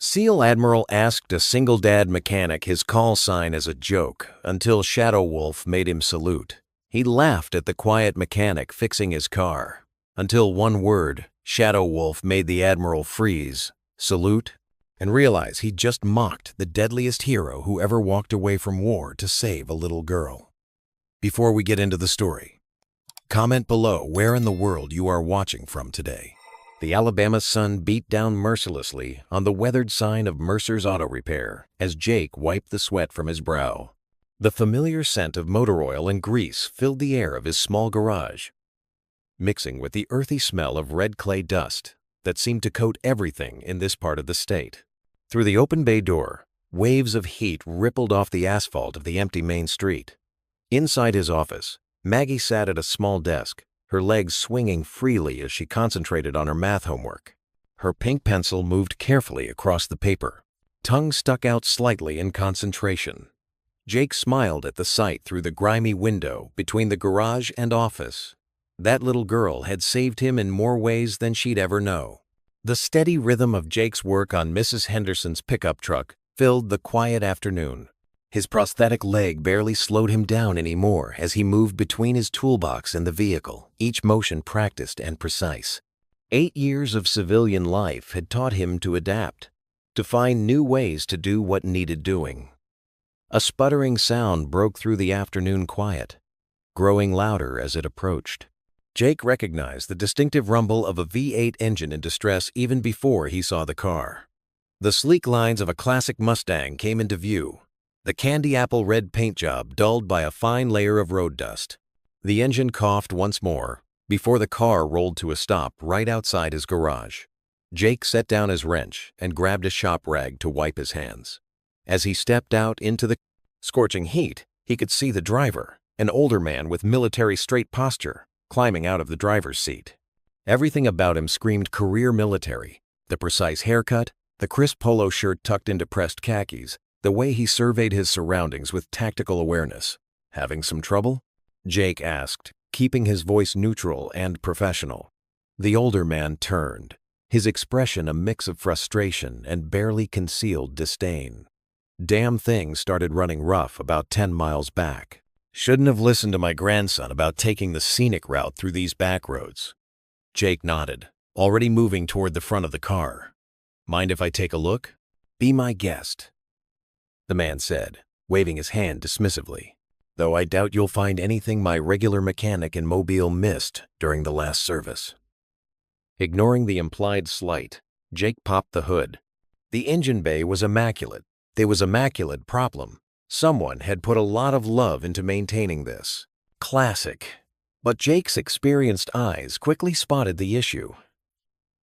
SEAL Admiral asked a single-dad mechanic his call sign as a joke until Shadow Wolf made him salute. He laughed at the quiet mechanic fixing his car, until one word, Shadow Wolf, made the Admiral freeze, salute, and realize he'd just mocked the deadliest hero who ever walked away from war to save a little girl. Before we get into the story, comment below where in the world you are watching from today. The Alabama sun beat down mercilessly on the weathered sign of Mercer's Auto Repair as Jake wiped the sweat from his brow. The familiar scent of motor oil and grease filled the air of his small garage, mixing with the earthy smell of red clay dust that seemed to coat everything in this part of the state. Through the open bay door, waves of heat rippled off the asphalt of the empty main street. Inside his office, Maggie sat at a small desk, her legs swinging freely as she concentrated on her math homework. Her pink pencil moved carefully across the paper, tongue stuck out slightly in concentration. Jake smiled at the sight through the grimy window between the garage and office. That little girl had saved him in more ways than she'd ever know. The steady rhythm of Jake's work on Mrs. Henderson's pickup truck filled the quiet afternoon. His prosthetic leg barely slowed him down anymore as he moved between his toolbox and the vehicle, each motion practiced and precise. 8 years of civilian life had taught him to adapt, to find new ways to do what needed doing. A sputtering sound broke through the afternoon quiet, growing louder as it approached. Jake recognized the distinctive rumble of a V8 engine in distress even before he saw the car. The sleek lines of a classic Mustang came into view, the candy apple red paint job dulled by a fine layer of road dust. The engine coughed once more before the car rolled to a stop right outside his garage. Jake set down his wrench and grabbed a shop rag to wipe his hands. As he stepped out into the scorching heat, he could see the driver, an older man with military straight posture, climbing out of the driver's seat. Everything about him screamed career military. The precise haircut, the crisp polo shirt tucked into pressed khakis, the way he surveyed his surroundings with tactical awareness. "Having some trouble?" Jake asked, keeping his voice neutral and professional. The older man turned, his expression a mix of frustration and barely concealed disdain. "Damn thing started running rough about 10 miles back. Shouldn't have listened to my grandson about taking the scenic route through these back roads." Jake nodded, already moving toward the front of the car. "Mind if I take a look?" "Be my guest," the man said, waving his hand dismissively. "Though I doubt you'll find anything my regular mechanic in Mobile missed during the last service." Ignoring the implied slight, Jake popped the hood. The engine bay was immaculate. There was immaculate problem. Someone had put a lot of love into maintaining this. Classic. But Jake's experienced eyes quickly spotted the issue.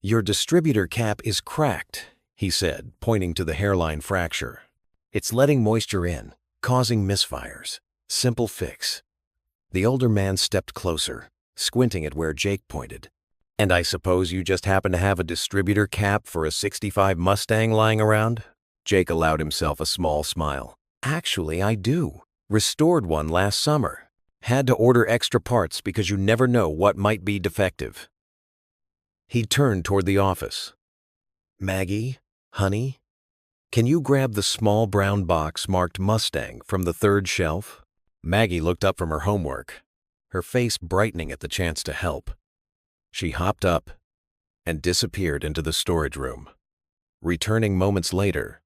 "Your distributor cap is cracked," he said, pointing to the hairline fracture. "It's letting moisture in, causing misfires. Simple fix." The older man stepped closer, squinting at where Jake pointed. "And I suppose you just happen to have a distributor cap for a '65 Mustang lying around?" Jake allowed himself a small smile. "Actually, I do. Restored one last summer. Had to order extra parts because you never know what might be defective." He turned toward the office. "Maggie, honey, can you grab the small brown box marked Mustang from the third shelf?" Maggie looked up from her homework, her face brightening at the chance to help. She hopped up and disappeared into the storage room, returning moments later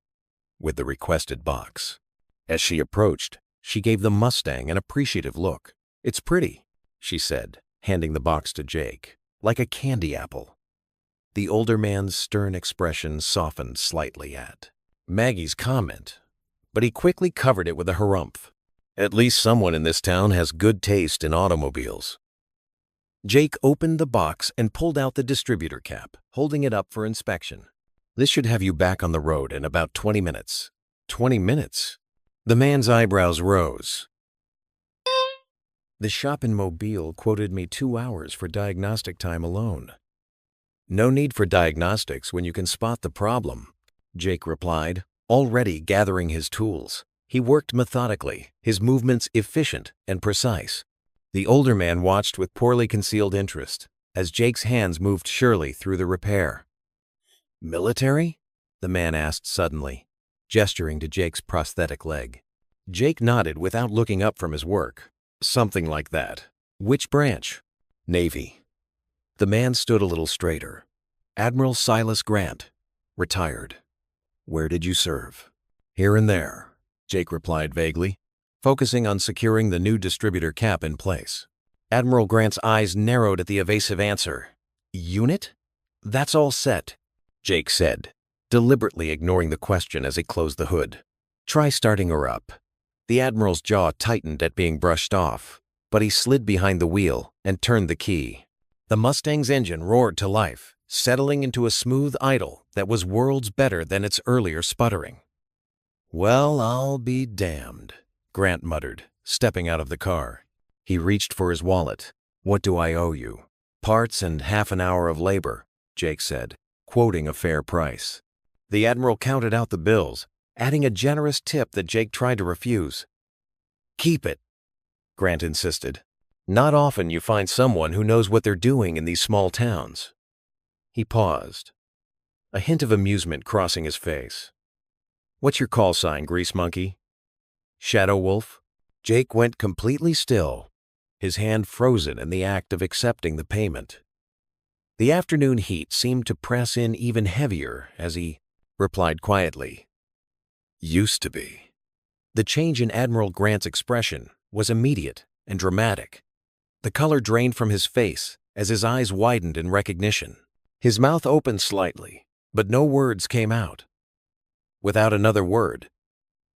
with the requested box. As she approached, she gave the Mustang an appreciative look. "It's pretty," she said, handing the box to Jake, "like a candy apple." The older man's stern expression softened slightly at Maggie's comment, but he quickly covered it with a harumph. "At least someone in this town has good taste in automobiles." Jake opened the box and pulled out the distributor cap, holding it up for inspection. "This should have you back on the road in about 20 minutes. 20 minutes? The man's eyebrows rose. "The shop in Mobile quoted me 2 hours for diagnostic time alone." "No need for diagnostics when you can spot the problem," Jake replied, already gathering his tools. He worked methodically, his movements efficient and precise. The older man watched with poorly concealed interest as Jake's hands moved surely through the repair. "Military?" the man asked suddenly, gesturing to Jake's prosthetic leg. Jake nodded without looking up from his work. Something like that. Which branch? Navy. The man stood a little straighter. Admiral Silas Grant, retired. Where did you serve? Here and there, Jake replied vaguely, focusing on securing the new distributor cap in place. Admiral Grant's eyes narrowed at the evasive answer. Unit? That's all set, Jake said, deliberately ignoring the question as he closed the hood. Try starting her up. The Admiral's jaw tightened at being brushed off, but he slid behind the wheel and turned the key. The Mustang's engine roared to life, settling into a smooth idle that was worlds better than its earlier sputtering. Well, I'll be damned, Grant muttered, stepping out of the car. He reached for his wallet. What do I owe you? Parts and half an hour of labor, Jake said, quoting a fair price. The Admiral counted out the bills, adding a generous tip that Jake tried to refuse. Keep it, Grant insisted. Not often you find someone who knows what they're doing in these small towns. He paused, a hint of amusement crossing his face. What's your call sign, Grease Monkey? Shadow Wolf? Jake went completely still, his hand frozen in the act of accepting the payment. The afternoon heat seemed to press in even heavier as he replied quietly, Used to be. The change in Admiral Grant's expression was immediate and dramatic. The color drained from his face as his eyes widened in recognition. His mouth opened slightly, but no words came out. Without another word,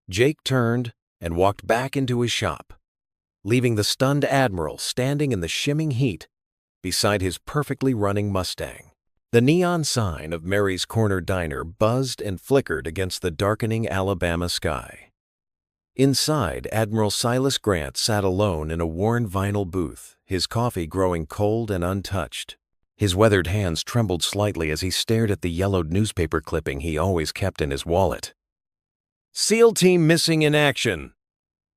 Jake turned and walked back into his shop, leaving the stunned Admiral standing in the shimming heat beside his perfectly running Mustang. The neon sign of Mary's Corner Diner buzzed and flickered against the darkening Alabama sky. Inside, Admiral Silas Grant sat alone in a worn vinyl booth, his coffee growing cold and untouched. His weathered hands trembled slightly as he stared at the yellowed newspaper clipping he always kept in his wallet. SEAL Team missing in action.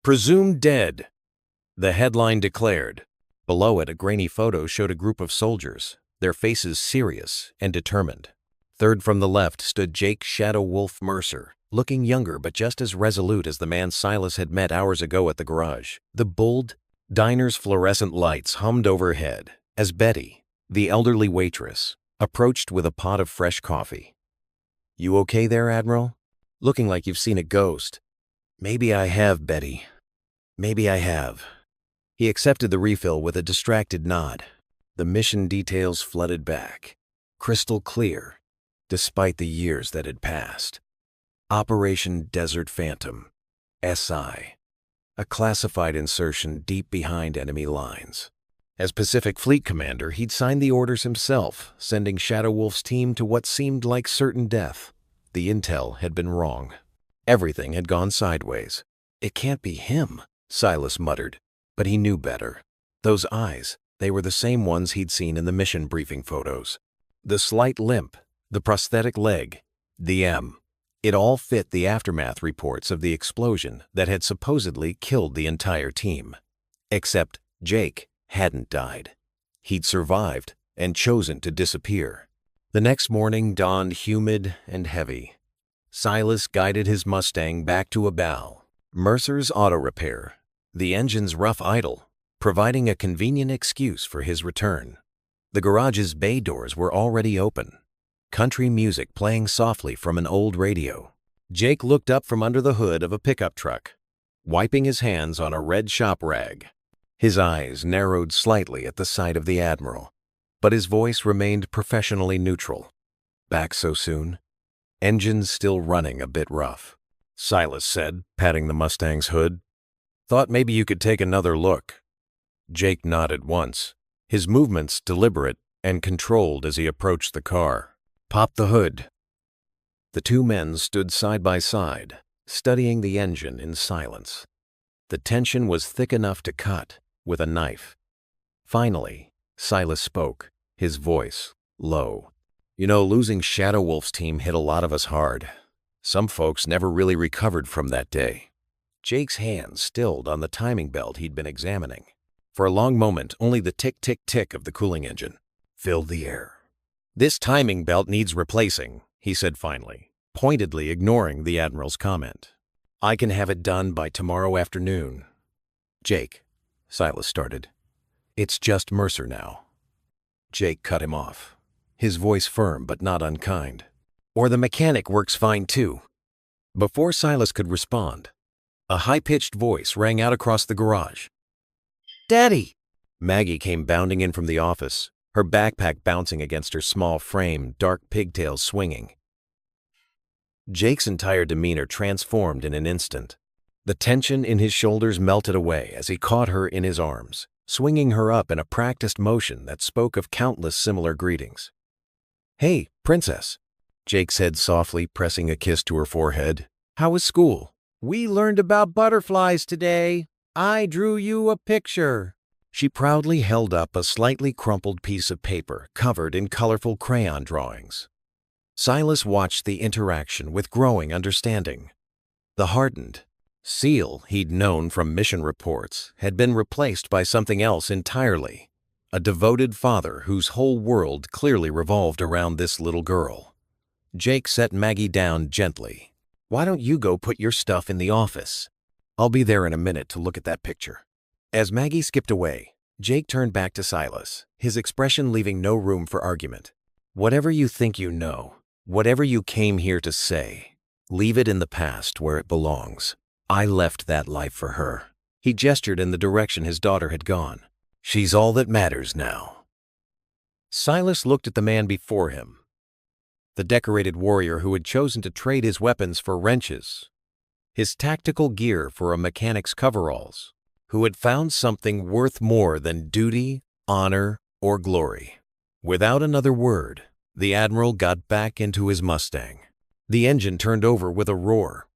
Presumed dead, the headline declared. Below it, a grainy photo showed a group of soldiers, their faces serious and determined. Third from the left stood Jake Shadow Wolf Mercer, looking younger but just as resolute as the man Silas had met hours ago at the garage. The bold diner's fluorescent lights hummed overhead as Betty, the elderly waitress, approached with a pot of fresh coffee. You okay there, Admiral? Looking like you've seen a ghost. Maybe I have, Betty. Maybe I have. He accepted the refill with a distracted nod. The mission details flooded back, crystal clear, despite the years that had passed. Operation Desert Phantom, SI, a classified insertion deep behind enemy lines. As Pacific Fleet Commander, he'd signed the orders himself, sending Shadow Wolf's team to what seemed like certain death. The intel had been wrong. Everything had gone sideways. It can't be him, Silas muttered, but he knew better. Those eyes, they were the same ones he'd seen in the mission briefing photos. The slight limp, the prosthetic leg, the M. It all fit the aftermath reports of the explosion that had supposedly killed the entire team. Except Jake hadn't died. He'd survived and chosen to disappear. The next morning dawned humid and heavy. Silas guided his Mustang back to Abal, Mercer's auto repair, the engine's rough idle, providing a convenient excuse for his return. The garage's bay doors were already open, country music playing softly from an old radio. Jake looked up from under the hood of a pickup truck, wiping his hands on a red shop rag. His eyes narrowed slightly at the sight of the Admiral, but his voice remained professionally neutral. Back so soon? Engines still running a bit rough, Silas said, patting the Mustang's hood. Thought maybe you could take another look. Jake nodded once, his movements deliberate and controlled as he approached the car. Pop the hood. The two men stood side by side, studying the engine in silence. The tension was thick enough to cut with a knife. Finally, Silas spoke, his voice low. You know, losing Shadow Wolf's team hit a lot of us hard. Some folks never really recovered from that day. Jake's hands stilled on the timing belt he'd been examining. For a long moment, only the tick-tick-tick of the cooling engine filled the air. This timing belt needs replacing, he said finally. pointedly ignoring the Admiral's comment. "I can have it done by tomorrow afternoon." "Jake," Silas started. "It's just Mercer now." Jake cut him off, his voice firm but not unkind. "Or the mechanic works fine too." Before Silas could respond, a high-pitched voice rang out across the garage. "Daddy!" Maggie came bounding in from the office, her backpack bouncing against her small frame, dark pigtails swinging. Jake's entire demeanor transformed in an instant. The tension in his shoulders melted away as he caught her in his arms, swinging her up in a practiced motion that spoke of countless similar greetings. "Hey, princess," Jake said softly, pressing a kiss to her forehead. "How was school?" "We learned about butterflies today. I drew you a picture." She proudly held up a slightly crumpled piece of paper covered in colorful crayon drawings. Silas watched the interaction with growing understanding. The hardened seal he'd known from mission reports had been replaced by something else entirely, a devoted father whose whole world clearly revolved around this little girl. Jake set Maggie down gently. "Why don't you go put your stuff in the office? I'll be there in a minute to look at that picture." As Maggie skipped away, Jake turned back to Silas, his expression leaving no room for argument. "Whatever you think you know, whatever you came here to say, leave it in the past where it belongs. I left that life for her." He gestured in the direction his daughter had gone. "She's all that matters now." Silas looked at the man before him, the decorated warrior who had chosen to trade his weapons for wrenches, his tactical gear for a mechanic's coveralls, who had found something worth more than duty, honor, or glory. Without another word, the Admiral got back into his Mustang. The engine turned over with a roar,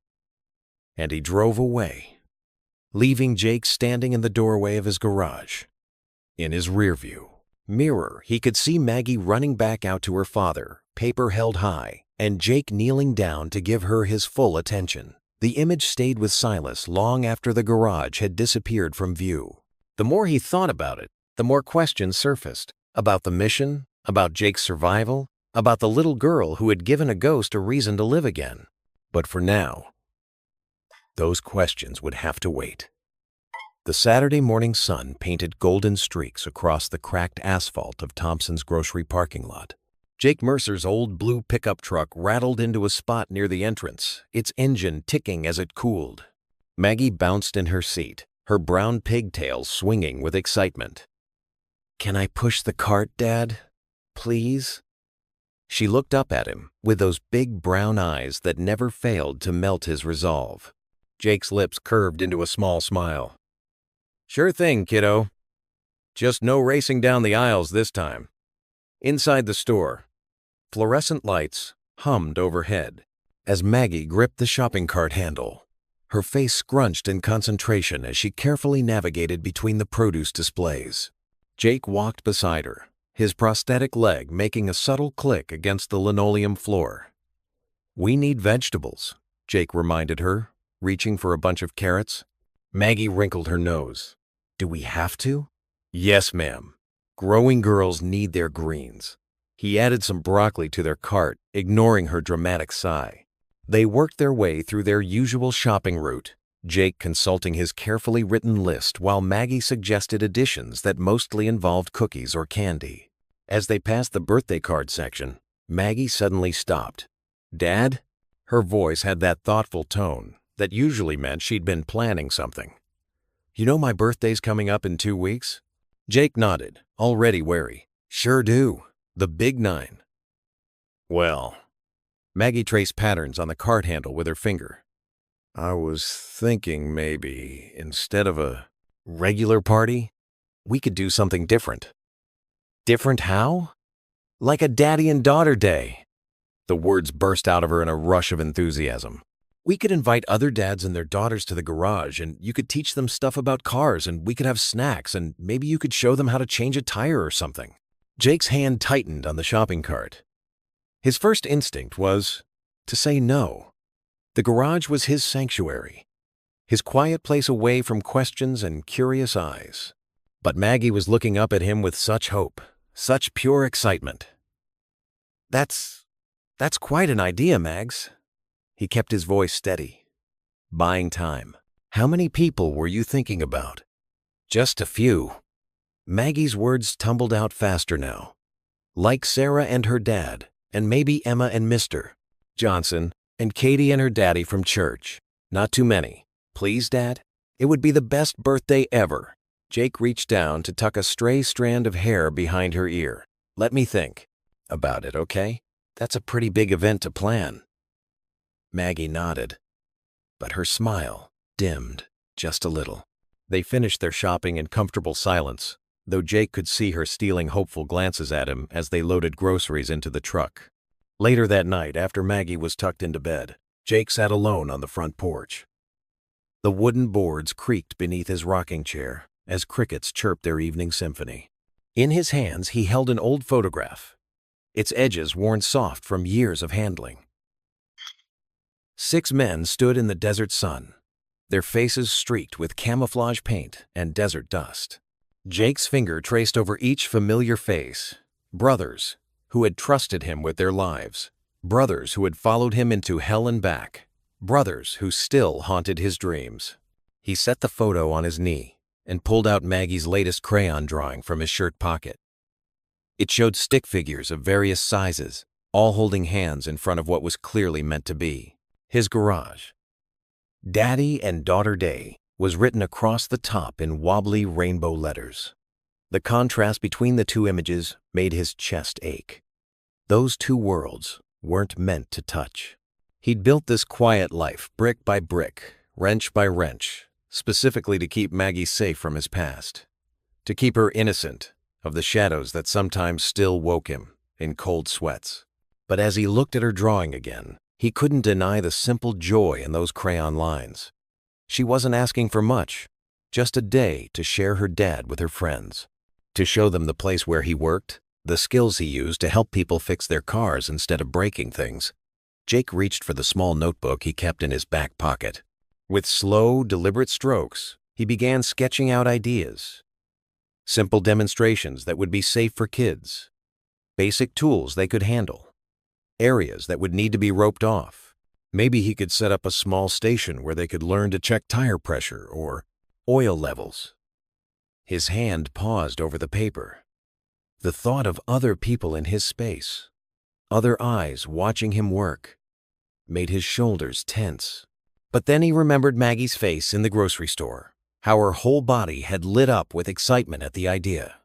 and he drove away, leaving Jake standing in the doorway of his garage. In his rearview mirror, he could see Maggie running back out to her father, paper held high, and Jake kneeling down to give her his full attention. The image stayed with Silas long after the garage had disappeared from view. The more he thought about it, the more questions surfaced. About the mission, about Jake's survival, about the little girl who had given a ghost a reason to live again. But for now, those questions would have to wait. The Saturday morning sun painted golden streaks across the cracked asphalt of Thompson's grocery parking lot. Jake Mercer's old blue pickup truck rattled into a spot near the entrance, its engine ticking as it cooled. Maggie bounced in her seat, her brown pigtails swinging with excitement. "Can I push the cart, Dad? Please?" She looked up at him with those big brown eyes that never failed to melt his resolve. Jake's lips curved into a small smile. "Sure thing, kiddo. Just no racing down the aisles this time." Inside the store, fluorescent lights hummed overhead as Maggie gripped the shopping cart handle, her face scrunched in concentration as she carefully navigated between the produce displays. Jake walked beside her, his prosthetic leg making a subtle click against the linoleum floor. "We need vegetables," Jake reminded her, reaching for a bunch of carrots. Maggie wrinkled her nose. "Do we have to?" "Yes, ma'am. Growing girls need their greens." He added some broccoli to their cart, ignoring her dramatic sigh. They worked their way through their usual shopping route, Jake consulting his carefully written list while Maggie suggested additions that mostly involved cookies or candy. As they passed the birthday card section, Maggie suddenly stopped. "Dad?" Her voice had that thoughtful tone that usually meant she'd been planning something. "You know my birthday's coming up in 2 weeks?" Jake nodded, already wary. "Sure do. The big 9. "Well," Maggie traced patterns on the cart handle with her finger. "I was thinking maybe, instead of a regular party, we could do something different." "Different how?" "Like a daddy and daughter day." The words burst out of her in a rush of enthusiasm. "We could invite other dads and their daughters to the garage, and you could teach them stuff about cars, and we could have snacks, and maybe you could show them how to change a tire or something." Jake's hand tightened on the shopping cart. His first instinct was to say no. The garage was his sanctuary, his quiet place away from questions and curious eyes. But Maggie was looking up at him with such hope, such pure excitement. That's quite an idea, Mags." He kept his voice steady. Buying time. How many people were you thinking about? Just a few. Maggie's words tumbled out faster now. Like Sarah and her dad, and maybe Emma and Mr. Johnson, and Katie and her daddy from church. Not too many. Please, Dad? It would be the best birthday ever. Jake reached down to tuck a stray strand of hair behind her ear. Let me think about it, okay? That's a pretty big event to plan. Maggie nodded, but her smile dimmed just a little. They finished their shopping in comfortable silence, though Jake could see her stealing hopeful glances at him as they loaded groceries into the truck. Later that night, after Maggie was tucked into bed, Jake sat alone on the front porch. The wooden boards creaked beneath his rocking chair as crickets chirped their evening symphony. In his hands, he held an old photograph, its edges worn soft from years of handling. 6 men stood in the desert sun, their faces streaked with camouflage paint and desert dust. Jake's finger traced over each familiar face. Brothers who had trusted him with their lives. Brothers who had followed him into hell and back. Brothers who still haunted his dreams. He set the photo on his knee and pulled out Maggie's latest crayon drawing from his shirt pocket. It showed stick figures of various sizes, all holding hands in front of what was clearly meant to be his garage. Daddy and Daughter Day was written across the top in wobbly rainbow letters. The contrast between the two images made his chest ache. Those two worlds weren't meant to touch. He'd built this quiet life brick by brick, wrench by wrench, specifically to keep Maggie safe from his past, to keep her innocent of the shadows that sometimes still woke him in cold sweats. But as he looked at her drawing again, he couldn't deny the simple joy in those crayon lines. She wasn't asking for much, just a day to share her dad with her friends, to show them the place where he worked, the skills he used to help people fix their cars instead of breaking things. Jake reached for the small notebook he kept in his back pocket. With slow, deliberate strokes, he began sketching out ideas. Simple demonstrations that would be safe for kids. Basic tools they could handle. Areas that would need to be roped off. Maybe he could set up a small station where they could learn to check tire pressure or oil levels. His hand paused over the paper. The thought of other people in his space, other eyes watching him work, made his shoulders tense. But then he remembered Maggie's face in the grocery store, how her whole body had lit up with excitement at the idea.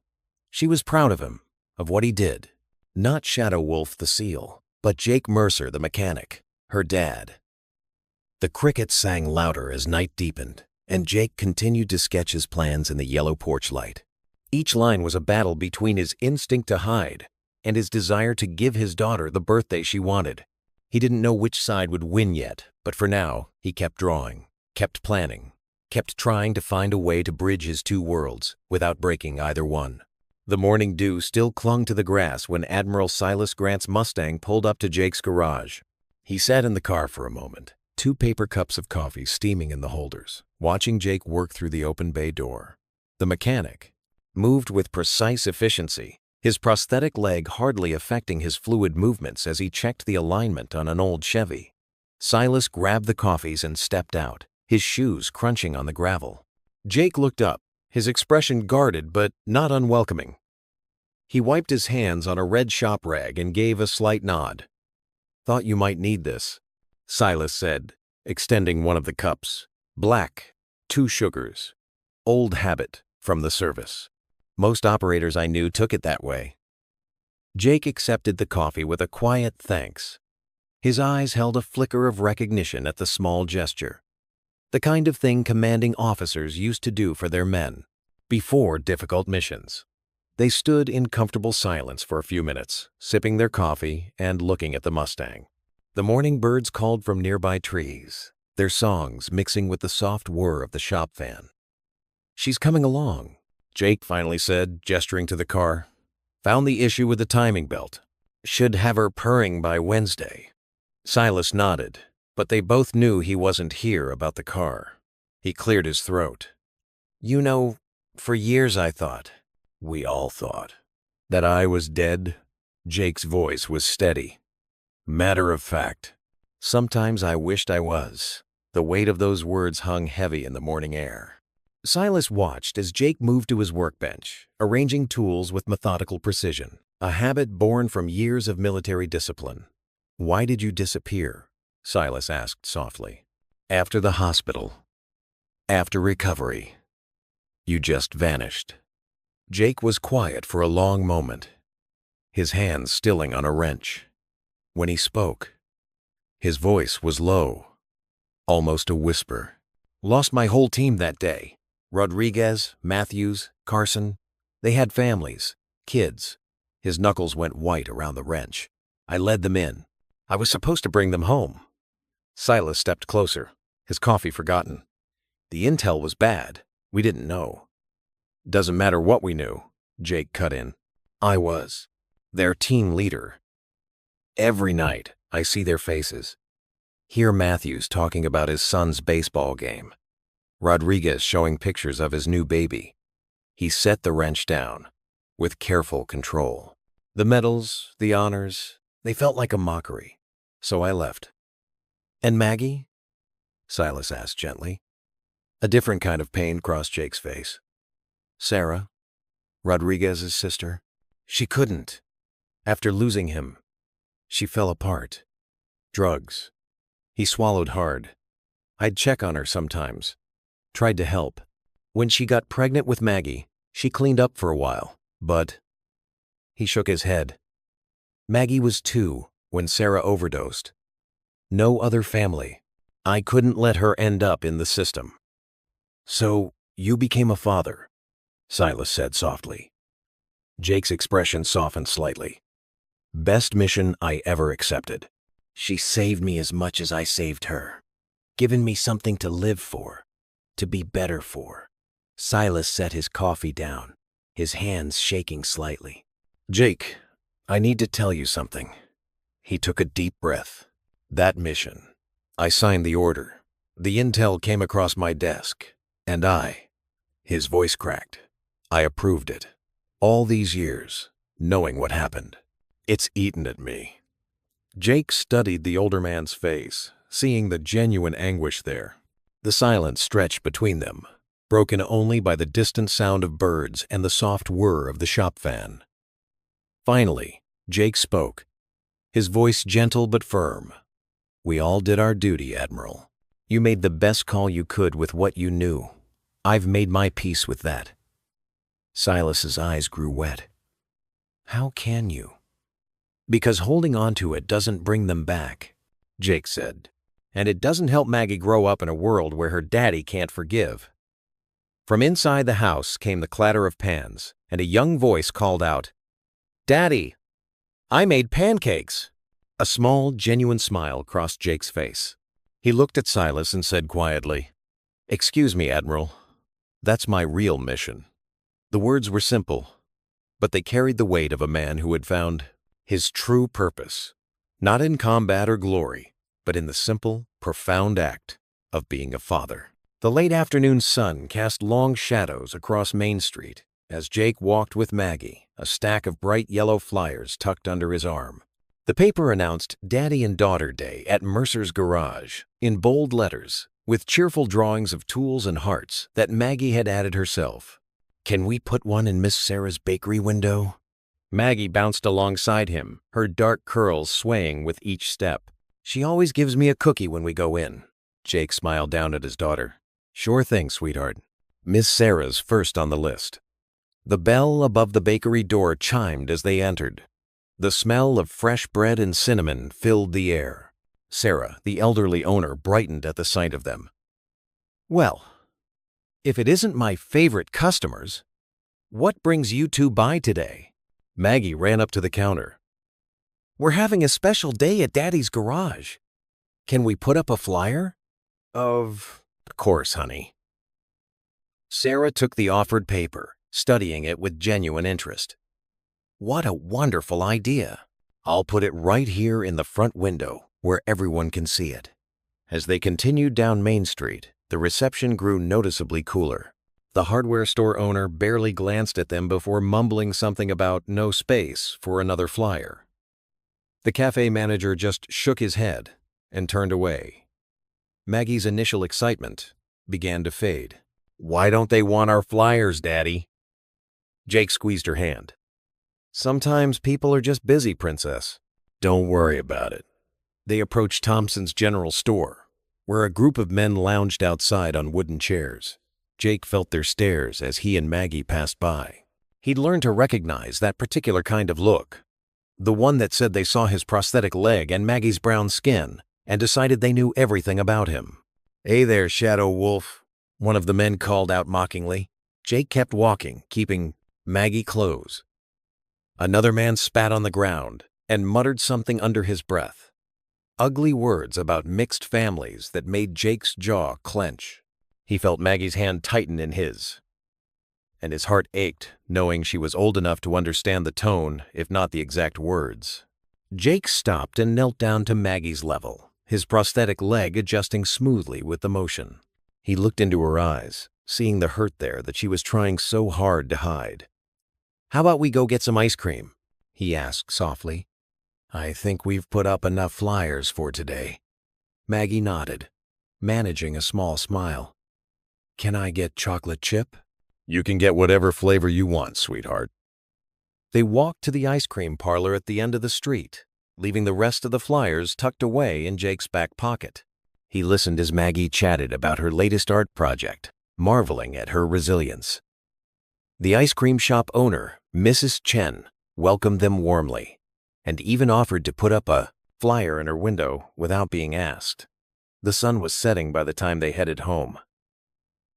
She was proud of him, of what he did. Not Shadow Wolf the seal, but Jake Mercer the mechanic, her dad. The crickets sang louder as night deepened, and Jake continued to sketch his plans in the yellow porch light. Each line was a battle between his instinct to hide and his desire to give his daughter the birthday she wanted. He didn't know which side would win yet, but for now, he kept drawing, kept planning, kept trying to find a way to bridge his two worlds without breaking either one. The morning dew still clung to the grass when Admiral Silas Grant's Mustang pulled up to Jake's garage. He sat in the car for a moment, 2 paper cups of coffee steaming in the holders, watching Jake work through the open bay door. The mechanic moved with precise efficiency, his prosthetic leg hardly affecting his fluid movements as he checked the alignment on an old Chevy. Silas grabbed the coffees and stepped out, his shoes crunching on the gravel. Jake looked up, his expression guarded but not unwelcoming. He wiped his hands on a red shop rag and gave a slight nod. "Thought you might need this," Silas said, extending one of the cups. Black, 2 sugars. Old habit from the service. Most operators I knew took it that way. Jake accepted the coffee with a quiet thanks. His eyes held a flicker of recognition at the small gesture. The kind of thing commanding officers used to do for their men before difficult missions. They stood in comfortable silence for a few minutes, sipping their coffee and looking at the Mustang. The morning birds called from nearby trees, their songs mixing with the soft whir of the shop fan. "She's coming along," Jake finally said, gesturing to the car. "Found the issue with the timing belt. Should have her purring by Wednesday." Silas nodded, but they both knew he wasn't here about the car. He cleared his throat. "You know, for years I thought, we all thought, that I was dead." Jake's voice was steady. "Matter of fact, Sometimes I wished I was. The weight of those words hung heavy in the morning air. Silas watched as Jake moved to his workbench, arranging tools with methodical precision, a habit born from years of military discipline. "Why did you disappear?" Silas asked softly. "After the hospital. After recovery. You just vanished." Jake was quiet for a long moment, his hands stilling on a wrench. When he spoke, his voice was low, almost a whisper. "Lost my whole team that day. Rodriguez, Matthews, Carson. They had families, kids." His knuckles went white around the wrench. "I led them in. I was supposed to bring them home." Silas stepped closer, his coffee forgotten. "The intel was bad. We didn't know." "Doesn't matter what we knew," Jake cut in. "I was their team leader. Every night I see their faces. Hear Matthews talking about his son's baseball game. Rodriguez showing pictures of his new baby." He set the wrench down, with careful control. "The medals, the honors, they felt like a mockery. So I left." "And Maggie?" Silas asked gently. A different kind of pain crossed Jake's face. "Sarah, Rodriguez's sister, she couldn't. After losing him, she fell apart. Drugs." He swallowed hard. "I'd check on her sometimes. Tried to help. When she got pregnant with Maggie, she cleaned up for a while, but—" He shook his head. "Maggie was 2 when Sarah overdosed. No other family. I couldn't let her end up in the system." "So you became a father," Silas said softly. Jake's expression softened slightly. "Best mission I ever accepted. She saved me as much as I saved her, given me something to live for, to be better for." Silas set his coffee down, his hands shaking slightly. "Jake, I need to tell you something." He took a deep breath. "That mission, I signed the order. The intel came across my desk, and his voice cracked. "I approved it. All these years, knowing what happened. It's eaten at me." Jake studied the older man's face, seeing the genuine anguish there. The silence stretched between them, broken only by the distant sound of birds and the soft whir of the shop fan. Finally, Jake spoke, his voice gentle but firm. "We all did our duty, Admiral. You made the best call you could with what you knew. I've made my peace with that." Silas's eyes grew wet. "How can you?" "Because holding on to it doesn't bring them back," Jake said. "And it doesn't help Maggie grow up in a world where her daddy can't forgive." From inside the house came the clatter of pans, and a young voice called out, "Daddy, I made pancakes." A small, genuine smile crossed Jake's face. He looked at Silas and said quietly, "Excuse me, Admiral. That's my real mission." The words were simple, but they carried the weight of a man who had found his true purpose, not in combat or glory, but in the simple, profound act of being a father. The late afternoon sun cast long shadows across Main Street as Jake walked with Maggie, a stack of bright yellow flyers tucked under his arm. The paper announced Daddy and Daughter Day at Mercer's Garage in bold letters, with cheerful drawings of tools and hearts that Maggie had added herself. "Can we put one in Miss Sarah's bakery window?" Maggie bounced alongside him, her dark curls swaying with each step. "She always gives me a cookie when we go in." Jake smiled down at his daughter. "Sure thing, sweetheart." Miss Sarah's first on the list. The bell above the bakery door chimed as they entered. The smell of fresh bread and cinnamon filled the air. Sarah, the elderly owner, brightened at the sight of them. "Well, if it isn't my favorite customers, what brings you two by today?" Maggie ran up to the counter. "We're having a special day at Daddy's garage. Can we put up a flyer?" Of course, honey." Sarah took the offered paper, studying it with genuine interest. "What a wonderful idea. I'll put it right here in the front window where everyone can see it." As they continued down Main Street, the reception grew noticeably cooler. The hardware store owner barely glanced at them before mumbling something about no space for another flyer. The cafe manager just shook his head, and turned away. Maggie's initial excitement began to fade. "Why don't they want our flyers, Daddy?" Jake squeezed her hand. "Sometimes people are just busy, Princess. Don't worry about it." They approached Thompson's General Store, where a group of men lounged outside on wooden chairs. Jake felt their stares as he and Maggie passed by. He'd learned to recognize that particular kind of look, the one that said they saw his prosthetic leg and Maggie's brown skin and decided they knew everything about him. "Hey there, Shadow Wolf," one of the men called out mockingly. Jake kept walking, keeping Maggie close. Another man spat on the ground and muttered something under his breath. Ugly words about mixed families that made Jake's jaw clench. He felt Maggie's hand tighten in his, and his heart ached, knowing she was old enough to understand the tone, if not the exact words. Jake stopped and knelt down to Maggie's level, his prosthetic leg adjusting smoothly with the motion. He looked into her eyes, seeing the hurt there that she was trying so hard to hide. "How about we go get some ice cream?" he asked softly. "I think we've put up enough flyers for today." Maggie nodded, managing a small smile. "Can I get chocolate chip?" "You can get whatever flavor you want, sweetheart." They walked to the ice cream parlor at the end of the street, leaving the rest of the flyers tucked away in Jake's back pocket. He listened as Maggie chatted about her latest art project, marveling at her resilience. The ice cream shop owner, Mrs. Chen, welcomed them warmly, and even offered to put up a flyer in her window without being asked. The sun was setting by the time they headed home.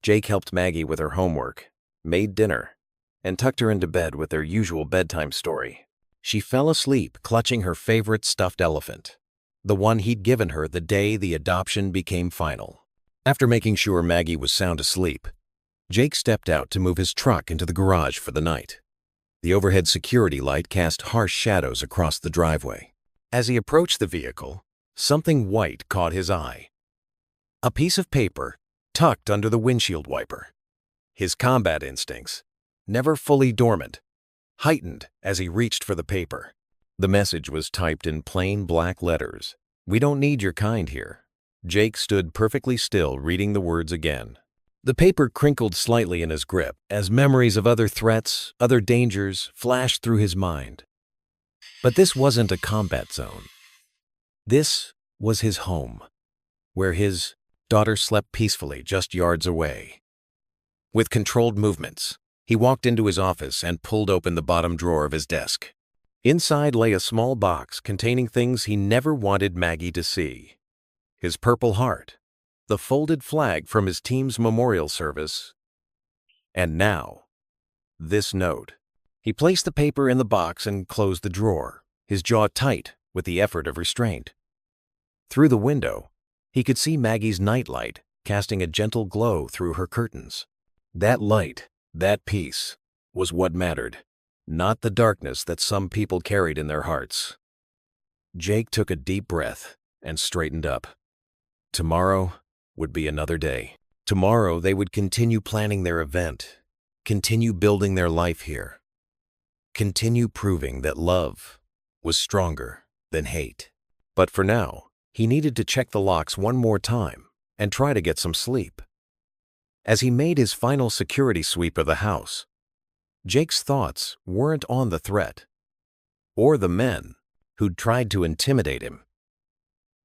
Jake helped Maggie with her homework, made dinner, and tucked her into bed with their usual bedtime story. She fell asleep clutching her favorite stuffed elephant, the one he'd given her the day the adoption became final. After making sure Maggie was sound asleep, Jake stepped out to move his truck into the garage for the night. The overhead security light cast harsh shadows across the driveway. As he approached the vehicle, something white caught his eye. A piece of paper tucked under the windshield wiper. His combat instincts, never fully dormant, heightened as he reached for the paper. The message was typed in plain black letters. "We don't need your kind here." Jake stood perfectly still, reading the words again. The paper crinkled slightly in his grip as memories of other threats, other dangers flashed through his mind. But this wasn't a combat zone. This was his home, where his daughter slept peacefully just yards away. With controlled movements, he walked into his office and pulled open the bottom drawer of his desk. Inside lay a small box containing things he never wanted Maggie to see. His Purple Heart, the folded flag from his team's memorial service, and now, this note. He placed the paper in the box and closed the drawer, his jaw tight with the effort of restraint. Through the window, he could see Maggie's nightlight casting a gentle glow through her curtains. That light, that peace, was what mattered, not the darkness that some people carried in their hearts. Jake took a deep breath and straightened up. Tomorrow would be another day. Tomorrow they would continue planning their event, continue building their life here, continue proving that love was stronger than hate. But for now, he needed to check the locks one more time and try to get some sleep. As he made his final security sweep of the house, Jake's thoughts weren't on the threat or the men who'd tried to intimidate him.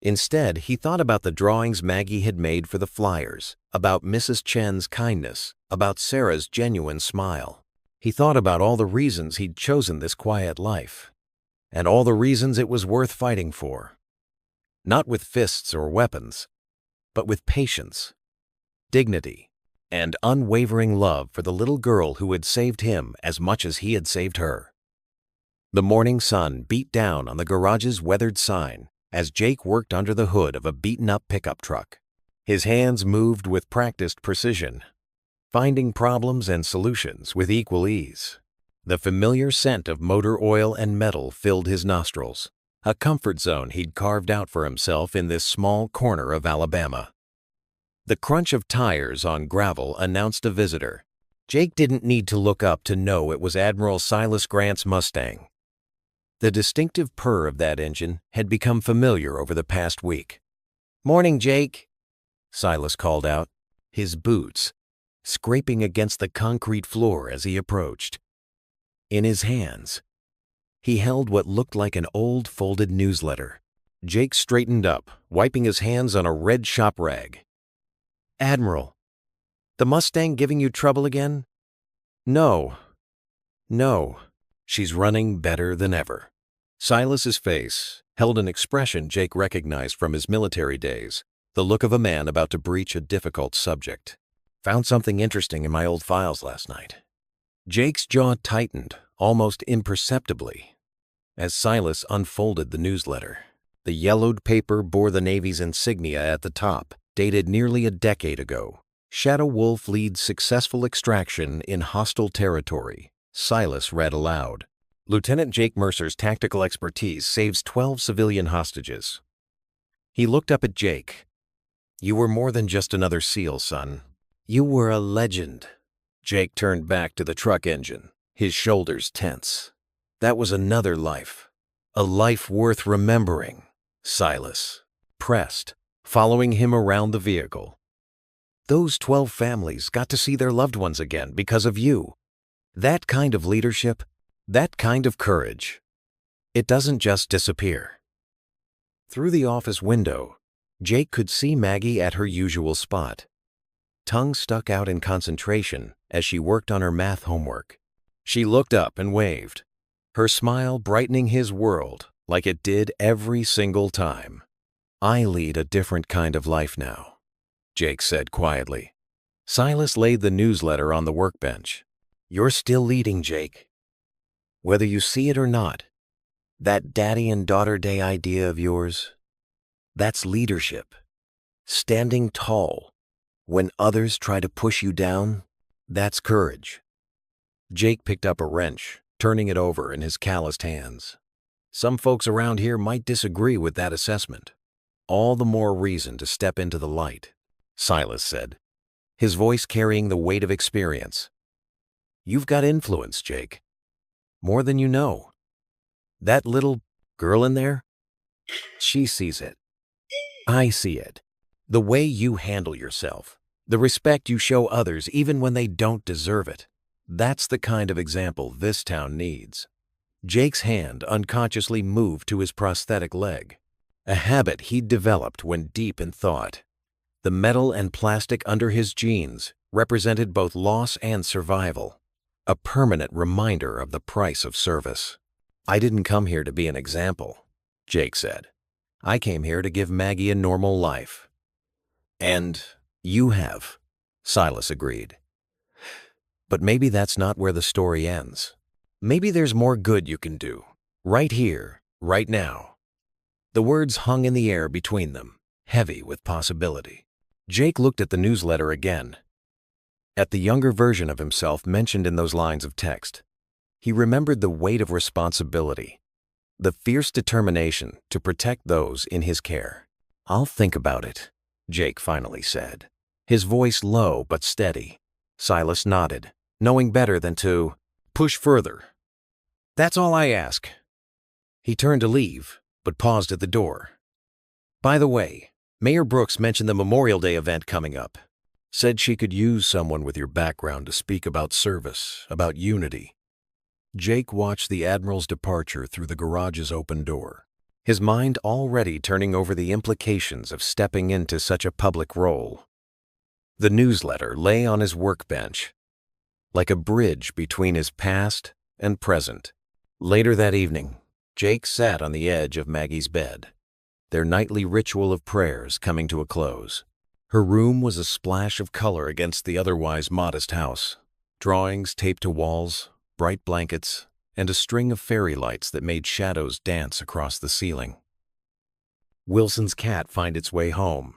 Instead, he thought about the drawings Maggie had made for the flyers, about Mrs. Chen's kindness, about Sarah's genuine smile. He thought about all the reasons he'd chosen this quiet life, and all the reasons it was worth fighting for. Not with fists or weapons, but with patience, dignity, and unwavering love for the little girl who had saved him as much as he had saved her. The morning sun beat down on the garage's weathered sign as Jake worked under the hood of a beaten-up pickup truck. His hands moved with practiced precision, finding problems and solutions with equal ease. The familiar scent of motor oil and metal filled his nostrils, a comfort zone he'd carved out for himself in this small corner of Alabama. The crunch of tires on gravel announced a visitor. Jake didn't need to look up to know it was Admiral Silas Grant's Mustang. The distinctive purr of that engine had become familiar over the past week. Morning, Jake, Silas called out, his boots scraping against the concrete floor as he approached. In his hands, he held what looked like an old folded newsletter. Jake straightened up, wiping his hands on a red shop rag. Admiral, the Mustang giving you trouble again? No. She's running better than ever. Silas's face held an expression Jake recognized from his military days, the look of a man about to breach a difficult subject. Found something interesting in my old files last night. Jake's jaw tightened, almost imperceptibly, as Silas unfolded the newsletter. The yellowed paper bore the Navy's insignia at the top, dated nearly a decade ago. Shadow Wolf leads successful extraction in hostile territory. Silas read aloud. Lieutenant Jake Mercer's tactical expertise saves 12 civilian hostages. He looked up at Jake. You were more than just another SEAL, son. You were a legend. Jake turned back to the truck engine, his shoulders tense. That was another life. A life worth remembering. Silas pressed, following him around the vehicle. Those 12 families got to see their loved ones again because of you. That kind of leadership, that kind of courage, it doesn't just disappear. Through the office window, Jake could see Maggie at her usual spot. Tongue stuck out in concentration as she worked on her math homework. She looked up and waved, her smile brightening his world like it did every single time. I lead a different kind of life now, Jake said quietly. Silas laid the newsletter on the workbench. You're still leading, Jake. Whether you see it or not, that daddy and daughter day idea of yours, that's leadership. Standing tall when others try to push you down, that's courage. Jake picked up a wrench, turning it over in his calloused hands. Some folks around here might disagree with that assessment. All the more reason to step into the light, Silas said, his voice carrying the weight of experience. You've got influence, Jake. More than you know. That little girl in there, she sees it. I see it. The way you handle yourself, the respect you show others even when they don't deserve it. That's the kind of example this town needs. Jake's hand unconsciously moved to his prosthetic leg, a habit he'd developed when deep in thought. The metal and plastic under his jeans represented both loss and survival, a permanent reminder of the price of service. I didn't come here to be an example, Jake said. I came here to give Maggie a normal life. And you have, Silas agreed. But maybe that's not where the story ends. Maybe there's more good you can do, right here, right now. The words hung in the air between them, heavy with possibility. Jake looked at the newsletter again, at the younger version of himself mentioned in those lines of text. He remembered the weight of responsibility, the fierce determination to protect those in his care. I'll think about it, Jake finally said, his voice low but steady. Silas nodded, knowing better than to push further. That's all I ask. He turned to leave, but paused at the door. By the way, Mayor Brooks mentioned the Memorial Day event coming up. Said she could use someone with your background to speak about service, about unity. Jake watched the Admiral's departure through the garage's open door, his mind already turning over the implications of stepping into such a public role. The newsletter lay on his workbench, like a bridge between his past and present. Later that evening, Jake sat on the edge of Maggie's bed, their nightly ritual of prayers coming to a close. Her room was a splash of color against the otherwise modest house. Drawings taped to walls, bright blankets, and a string of fairy lights that made shadows dance across the ceiling. Wilson's cat find its way home,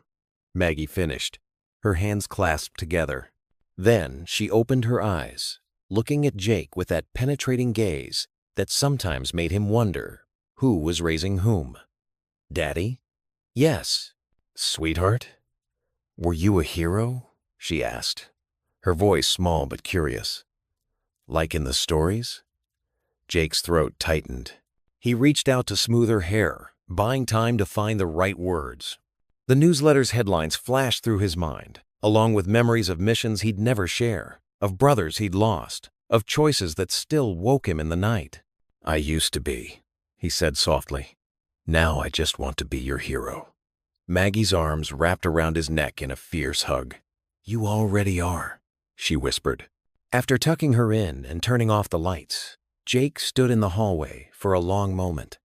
Maggie finished, her hands clasped together. Then she opened her eyes, looking at Jake with that penetrating gaze that sometimes made him wonder who was raising whom. Daddy? Yes. Sweetheart? Were you a hero? She asked, her voice small but curious. Like in the stories? Jake's throat tightened. He reached out to smooth her hair, buying time to find the right words. The The newsletter's headlines flashed through his mind, along with memories of missions he'd never share, of brothers he'd lost, of choices that still woke him in the night. "I used to be," he said softly. "Now I just want to be your hero." Maggie's arms wrapped around his neck in a fierce hug. "You already are," she whispered. After tucking her in and turning off the lights, Jake stood in the hallway for a long moment.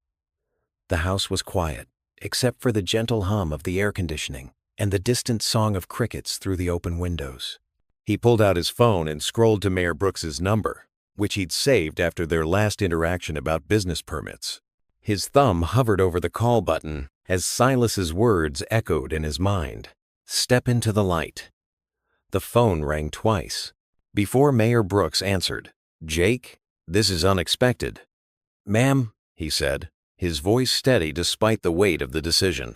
The house was quiet, except for the gentle hum of the air conditioning and the distant song of crickets through the open windows. He pulled out his phone and scrolled to Mayor Brooks's number, which he'd saved after their last interaction about business permits. His thumb hovered over the call button as Silas's words echoed in his mind. "Step into the light." The phone rang twice. Before Mayor Brooks answered, "Jake, this is unexpected." "Ma'am," he said, his voice steady despite the weight of the decision.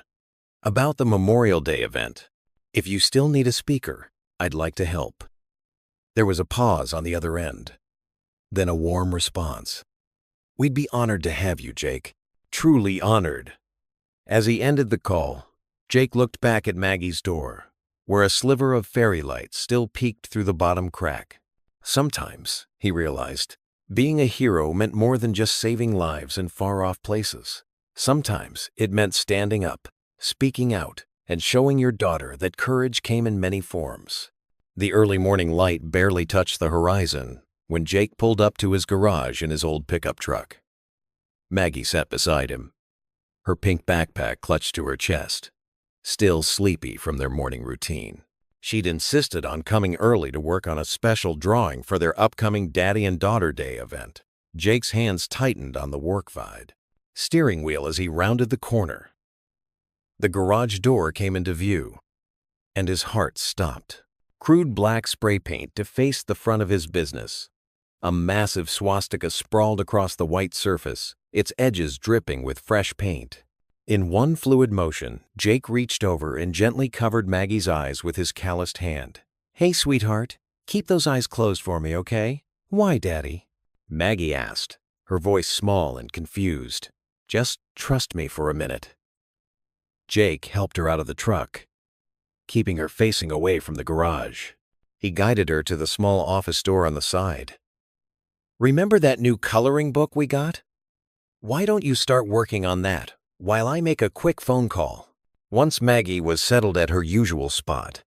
"About the Memorial Day event. If you still need a speaker, I'd like to help." There was a pause on the other end, then a warm response. "We'd be honored to have you, Jake. Truly honored." As he ended the call, Jake looked back at Maggie's door, where a sliver of fairy light still peeked through the bottom crack. Sometimes, he realized, being a hero meant more than just saving lives in far-off places. Sometimes it meant standing up, speaking out, and showing your daughter that courage came in many forms. The early morning light barely touched the horizon when Jake pulled up to his garage in his old pickup truck. Maggie sat beside him, her pink backpack clutched to her chest, still sleepy from their morning routine. She'd insisted on coming early to work on a special drawing for their upcoming Daddy and Daughter Day event. Jake's hands tightened on the work steering wheel as he rounded the corner. The garage door came into view, and his heart stopped. Crude black spray paint defaced the front of his business. A massive swastika sprawled across the white surface, its edges dripping with fresh paint. In one fluid motion, Jake reached over and gently covered Maggie's eyes with his calloused hand. "Hey, sweetheart, keep those eyes closed for me, okay?" "Why, Daddy?" Maggie asked, her voice small and confused. "Just trust me for a minute." Jake helped her out of the truck, keeping her facing away from the garage. He guided her to the small office door on the side. "Remember that new coloring book we got? Why don't you start working on that while I make a quick phone call?" Once Maggie was settled at her usual spot,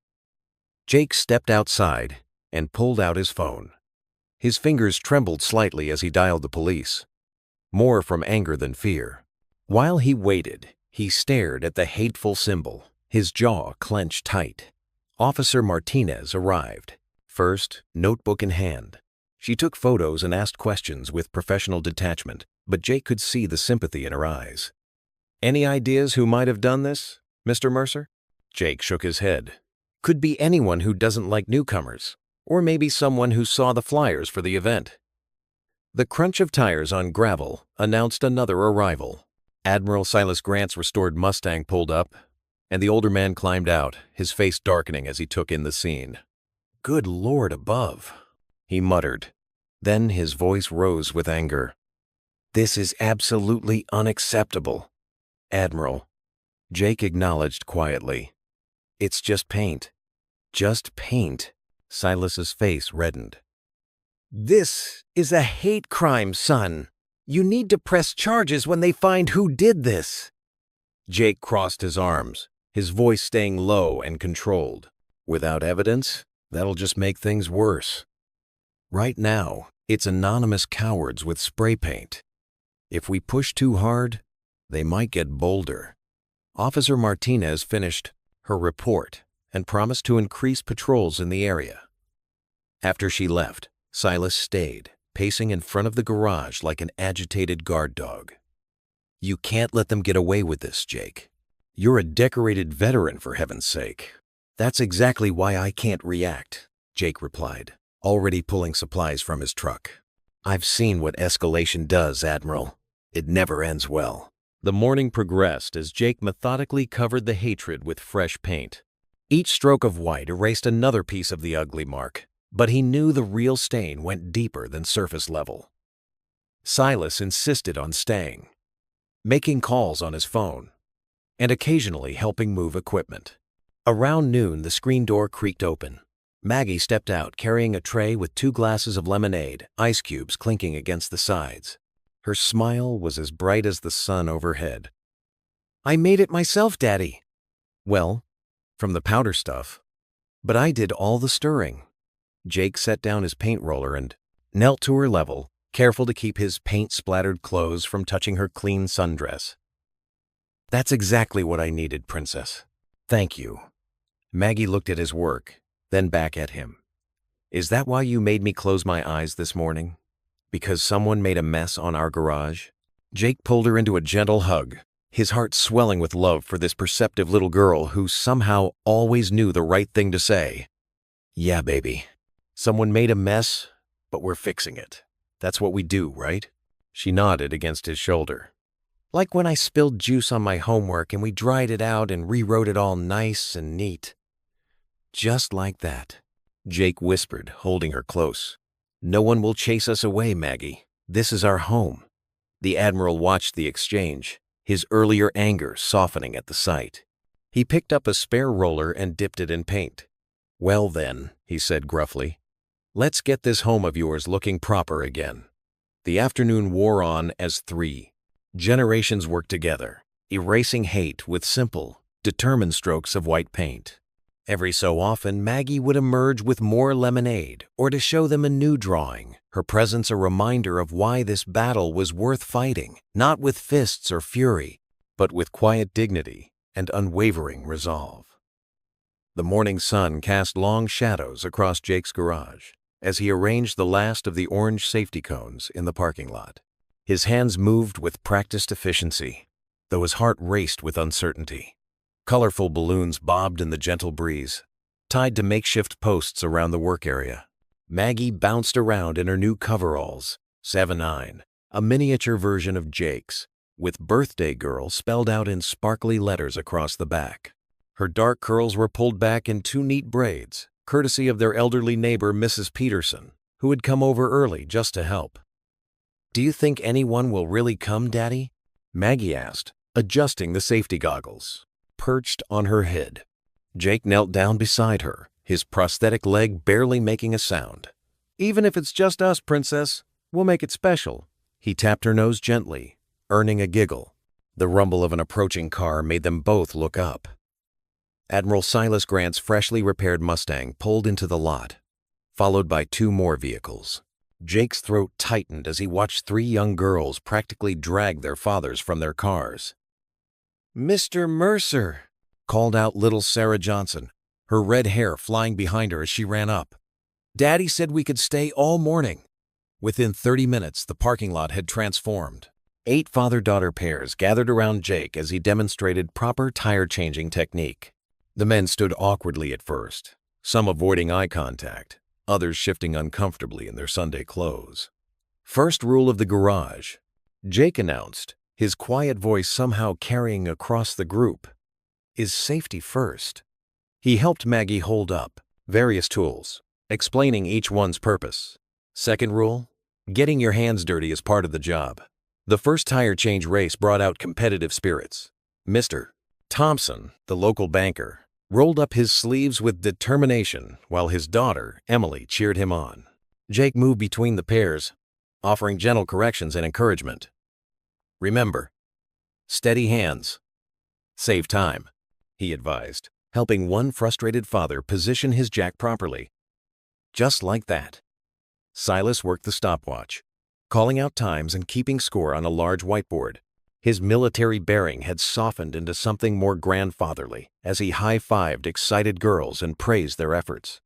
Jake stepped outside and pulled out his phone. His fingers trembled slightly as he dialed the police, more from anger than fear. While he waited, he stared at the hateful symbol, his jaw clenched tight. Officer Martinez arrived, first, notebook in hand. She took photos and asked questions with professional detachment, but Jake could see the sympathy in her eyes. "Any ideas who might have done this, Mr. Mercer?" Jake shook his head. "Could be anyone who doesn't like newcomers, or maybe someone who saw the flyers for the event." The crunch of tires on gravel announced another arrival. Admiral Silas Grant's restored Mustang pulled up, and the older man climbed out, his face darkening as he took in the scene. "Good Lord above," he muttered. Then his voice rose with anger. "This is absolutely unacceptable, Admiral." Jake acknowledged quietly. "It's just paint. Just paint." Silas's face reddened. "This is a hate crime, son. You need to press charges when they find who did this." Jake crossed his arms, his voice staying low and controlled. "Without evidence, that'll just make things worse. Right now, it's anonymous cowards with spray paint. If we push too hard, they might get bolder." Officer Martinez finished her report and promised to increase patrols in the area. After she left, Silas stayed, pacing in front of the garage like an agitated guard dog. "You can't let them get away with this, Jake. You're a decorated veteran, for heaven's sake." "That's exactly why I can't react," Jake replied, already pulling supplies from his truck. "I've seen what escalation does, Admiral. It never ends well." The morning progressed as Jake methodically covered the hatred with fresh paint. Each stroke of white erased another piece of the ugly mark, but he knew the real stain went deeper than surface level. Silas insisted on staying, making calls on his phone. and occasionally helping move equipment. Around noon, the screen door creaked open. Maggie stepped out carrying a tray with 2 glasses of lemonade, ice cubes clinking against the sides. Her smile was as bright as the sun overhead. "I made it myself, Daddy." "Well, from the powder stuff. But I did all the stirring." Jake set down his paint roller and knelt to her level, careful to keep his paint-splattered clothes from touching her clean sundress. "That's exactly what I needed, Princess. Thank you." Maggie looked at his work, then back at him. "Is that why you made me close my eyes this morning? Because someone made a mess on our garage?" Jake pulled her into a gentle hug, his heart swelling with love for this perceptive little girl who somehow always knew the right thing to say. "Yeah, baby. Someone made a mess, but we're fixing it. That's what we do, right?" She nodded against his shoulder. "Like when I spilled juice on my homework and we dried it out and rewrote it all nice and neat." "Just like that," Jake whispered, holding her close. "No one will chase us away, Maggie. This is our home." The Admiral watched the exchange, his earlier anger softening at the sight. He picked up a spare roller and dipped it in paint. "Well then," he said gruffly, "let's get this home of yours looking proper again." The afternoon wore on as 3 generations worked together, erasing hate with simple, determined strokes of white paint. Every so often, Maggie would emerge with more lemonade or to show them a new drawing, her presence a reminder of why this battle was worth fighting, not with fists or fury, but with quiet dignity and unwavering resolve. The morning sun cast long shadows across Jake's garage as he arranged the last of the orange safety cones in the parking lot. His hands moved with practiced efficiency, though his heart raced with uncertainty. Colorful balloons bobbed in the gentle breeze, tied to makeshift posts around the work area. Maggie bounced around in her new coveralls, 7'9", a miniature version of Jake's, with "Birthday Girl" spelled out in sparkly letters across the back. Her dark curls were pulled back in 2 neat braids, courtesy of their elderly neighbor Mrs. Peterson, who had come over early just to help. "Do you think anyone will really come, Daddy?" Maggie asked, adjusting the safety goggles. Perched on her head, Jake knelt down beside her, his prosthetic leg barely making a sound. "Even if it's just us, Princess, we'll make it special." He tapped her nose gently, earning a giggle. The rumble of an approaching car made them both look up. Admiral Silas Grant's freshly repaired Mustang pulled into the lot, followed by 2 more vehicles. Jake's throat tightened as he watched 3 young girls practically drag their fathers from their cars. "Mr. Mercer," called out little Sarah Johnson, her red hair flying behind her as she ran up. "Daddy said we could stay all morning." Within 30 minutes, the parking lot had transformed. 8 father-daughter pairs gathered around Jake as he demonstrated proper tire-changing technique. The men stood awkwardly at first, some avoiding eye contact, others shifting uncomfortably in their Sunday clothes. "First rule of the garage," Jake announced, his quiet voice somehow carrying across the group, "is safety first." He helped Maggie hold up various tools, explaining each one's purpose. "Second rule, getting your hands dirty is part of the job." The first tire change race brought out competitive spirits. Mr. Thompson, the local banker, rolled up his sleeves with determination while his daughter, Emily, cheered him on. Jake moved between the pairs, offering gentle corrections and encouragement. "Remember, steady hands. Save time," he advised, helping one frustrated father position his jack properly. Just like that. Silas worked the stopwatch, calling out times and keeping score on a large whiteboard. His military bearing had softened into something more grandfatherly as he high-fived excited girls and praised their efforts.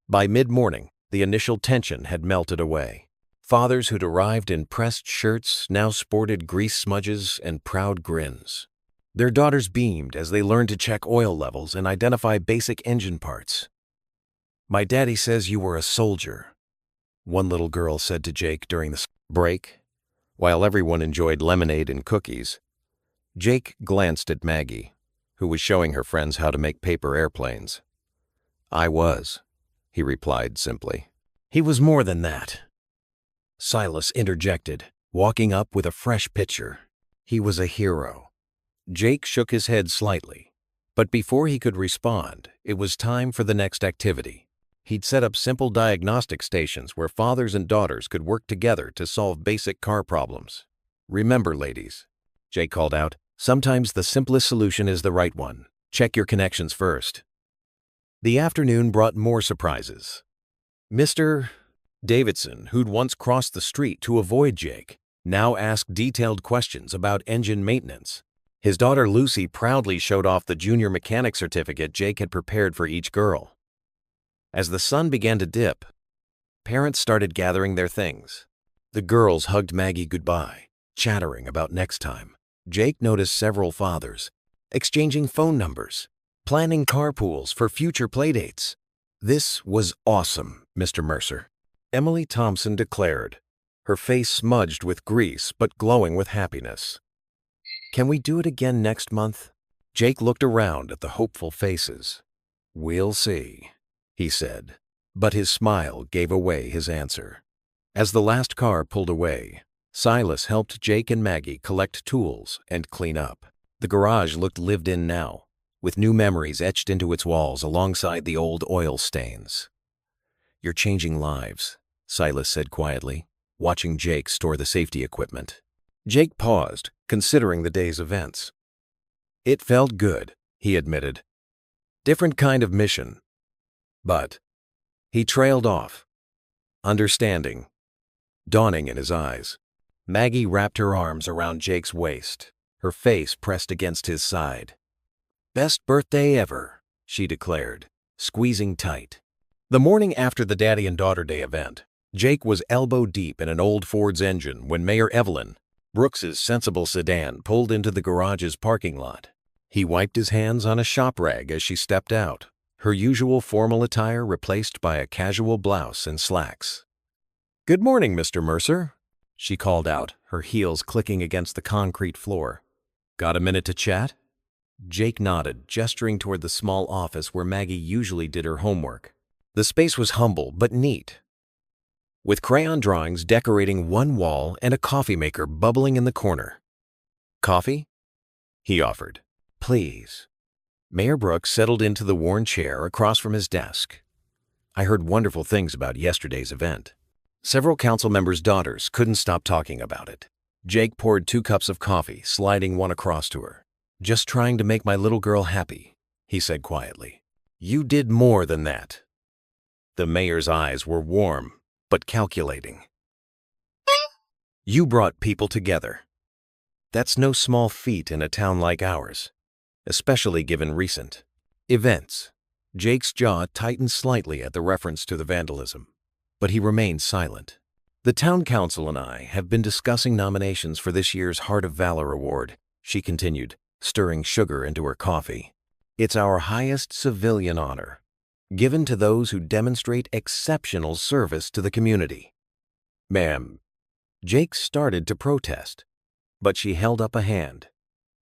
By mid-morning, the initial tension had melted away. Fathers who'd arrived in pressed shirts now sported grease smudges and proud grins. Their daughters beamed as they learned to check oil levels and identify basic engine parts. "My daddy says you were a soldier," one little girl said to Jake during the break. While everyone enjoyed lemonade and cookies, Jake glanced at Maggie, who was showing her friends how to make paper airplanes. "I was," he replied simply. "He was more than that," Silas interjected, walking up with a fresh pitcher. "He was a hero. Jake shook his head slightly. But before he could respond, it was time for the next activity. He'd set up simple diagnostic stations where fathers and daughters could work together to solve basic car problems. "Remember, ladies," Jake called out, "sometimes the simplest solution is the right one. Check your connections first." The afternoon brought more surprises. Mr. Davidson, who'd once crossed the street to avoid Jake, now asked detailed questions about engine maintenance. His daughter Lucy proudly showed off the junior mechanic certificate Jake had prepared for each girl. As the sun began to dip, parents started gathering their things. The girls hugged Maggie goodbye, chattering about next time. Jake noticed several fathers exchanging phone numbers, planning carpools for future playdates. "This was awesome, Mr. Mercer," Emily Thompson declared, her face smudged with grease but glowing with happiness. "Can we do it again next month?" Jake looked around at the hopeful faces. "We'll see," he said, but his smile gave away his answer. As the last car pulled away, Silas helped Jake and Maggie collect tools and clean up. The garage looked lived in now, with new memories etched into its walls alongside the old oil stains. "You're changing lives," Silas said quietly, watching Jake store the safety equipment. Jake paused, considering the day's events. "It felt good," he admitted. "Different kind of mission. But," he trailed off, understanding dawning in his eyes. Maggie wrapped her arms around Jake's waist, her face pressed against his side. "Best birthday ever," she declared, squeezing tight. The morning after the Daddy and Daughter Day event, Jake was elbow deep in an old Ford's engine when Mayor Evelyn, Brooks's sensible sedan, pulled into the garage's parking lot. He wiped his hands on a shop rag as she stepped out, her usual formal attire replaced by a casual blouse and slacks. "Good morning, Mr. Mercer," she called out, her heels clicking against the concrete floor. "Got a minute to chat?" Jake nodded, gesturing toward the small office where Maggie usually did her homework. The space was humble but neat, with crayon drawings decorating one wall and a coffee maker bubbling in the corner. "Coffee?" he offered. "Please." Mayor Brooks settled into the worn chair across from his desk. "I heard wonderful things about yesterday's event." Several council members' daughters couldn't stop talking about it. Jake poured 2 cups of coffee, sliding one across to her. "Just trying to make my little girl happy," he said quietly. "You did more than that." The mayor's eyes were warm, but calculating. "You brought people together. That's no small feat in a town like ours, especially given recent events." Jake's jaw tightened slightly at the reference to the vandalism, but he remained silent. "The town council and I have been discussing nominations for this year's Heart of Valor Award," she continued, stirring sugar into her coffee. "It's our highest civilian honor, given to those who demonstrate exceptional service to the community." "Ma'am," Jake started to protest, but she held up a hand.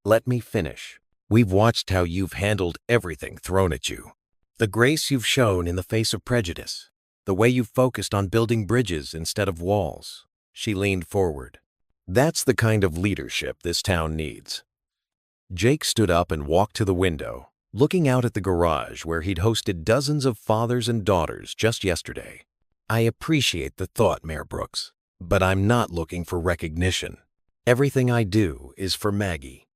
"Let me finish. We've watched how you've handled everything thrown at you. The grace you've shown in the face of prejudice, the way you've focused on building bridges instead of walls." She leaned forward. "That's the kind of leadership this town needs." Jake stood up and walked to the window, looking out at the garage where he'd hosted dozens of fathers and daughters just yesterday. "I appreciate the thought, Mayor Brooks, but I'm not looking for recognition. Everything I do is for Maggie.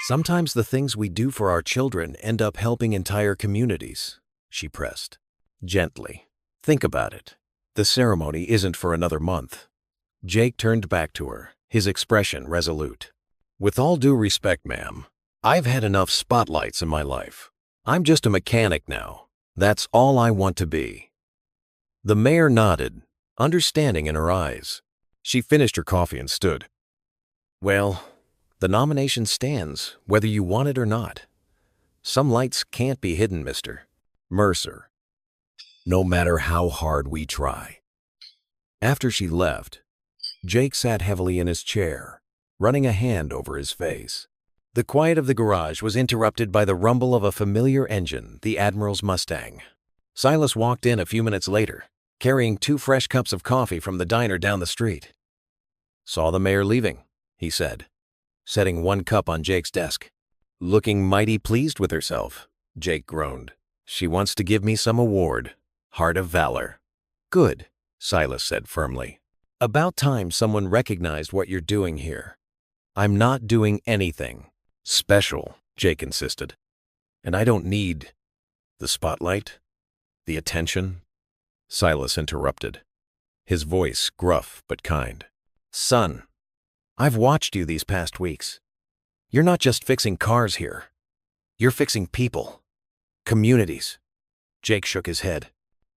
Sometimes the things we do for our children end up helping entire communities," she pressed, gently. "Think about it. The ceremony isn't for another month." Jake turned back to her, his expression resolute. "With all due respect, ma'am, I've had enough spotlights in my life. I'm just a mechanic now. That's all I want to be." The mayor nodded, understanding in her eyes. She finished her coffee and stood. "Well, the nomination stands, whether you want it or not. Some lights can't be hidden, Mr. Mercer, no matter how hard we try." After she left, Jake sat heavily in his chair, running a hand over his face. The quiet of the garage was interrupted by the rumble of a familiar engine, the Admiral's Mustang. Silas walked in a few minutes later, carrying 2 fresh cups of coffee from the diner down the street. "Saw the mayor leaving," he said. setting one cup on Jake's desk. Looking mighty pleased with herself, Jake groaned. She wants to give me some award. Heart of Valor. Good, Silas said firmly. About time someone recognized what you're doing here. I'm not doing anything special, Jake insisted. And I don't need the spotlight, the attention. Silas interrupted, his voice gruff but kind. Son, I've watched you these past weeks. You're not just fixing cars here. You're fixing people, communities. Jake shook his head.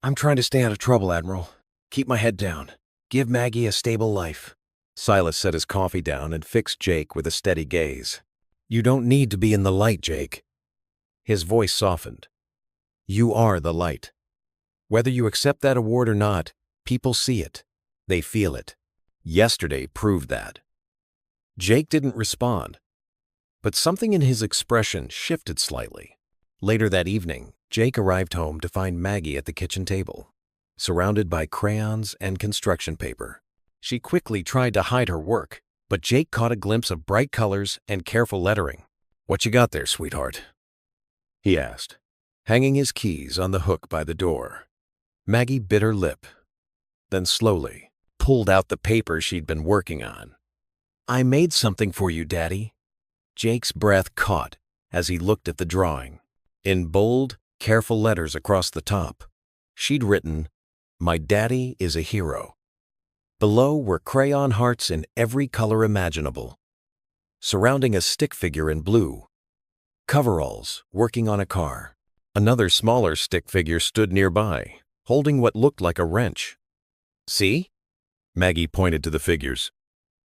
I'm trying to stay out of trouble, Admiral. Keep my head down. Give Maggie a stable life. Silas set his coffee down and fixed Jake with a steady gaze. You don't need to be in the light, Jake. His voice softened. You are the light. Whether you accept that award or not, people see it. They feel it. Yesterday proved that. Jake didn't respond, but something in his expression shifted slightly. Later that evening, Jake arrived home to find Maggie at the kitchen table, surrounded by crayons and construction paper. She quickly tried to hide her work, but Jake caught a glimpse of bright colors and careful lettering. What you got there, sweetheart? He asked, hanging his keys on the hook by the door. Maggie bit her lip, then slowly pulled out the paper she'd been working on. I made something for you, Daddy. Jake's breath caught as he looked at the drawing. In bold, careful letters across the top, she'd written, My daddy is a hero. Below were crayon hearts in every color imaginable, surrounding a stick figure in blue. Coveralls working on a car. Another smaller stick figure stood nearby, holding what looked like a wrench. See? Maggie pointed to the figures.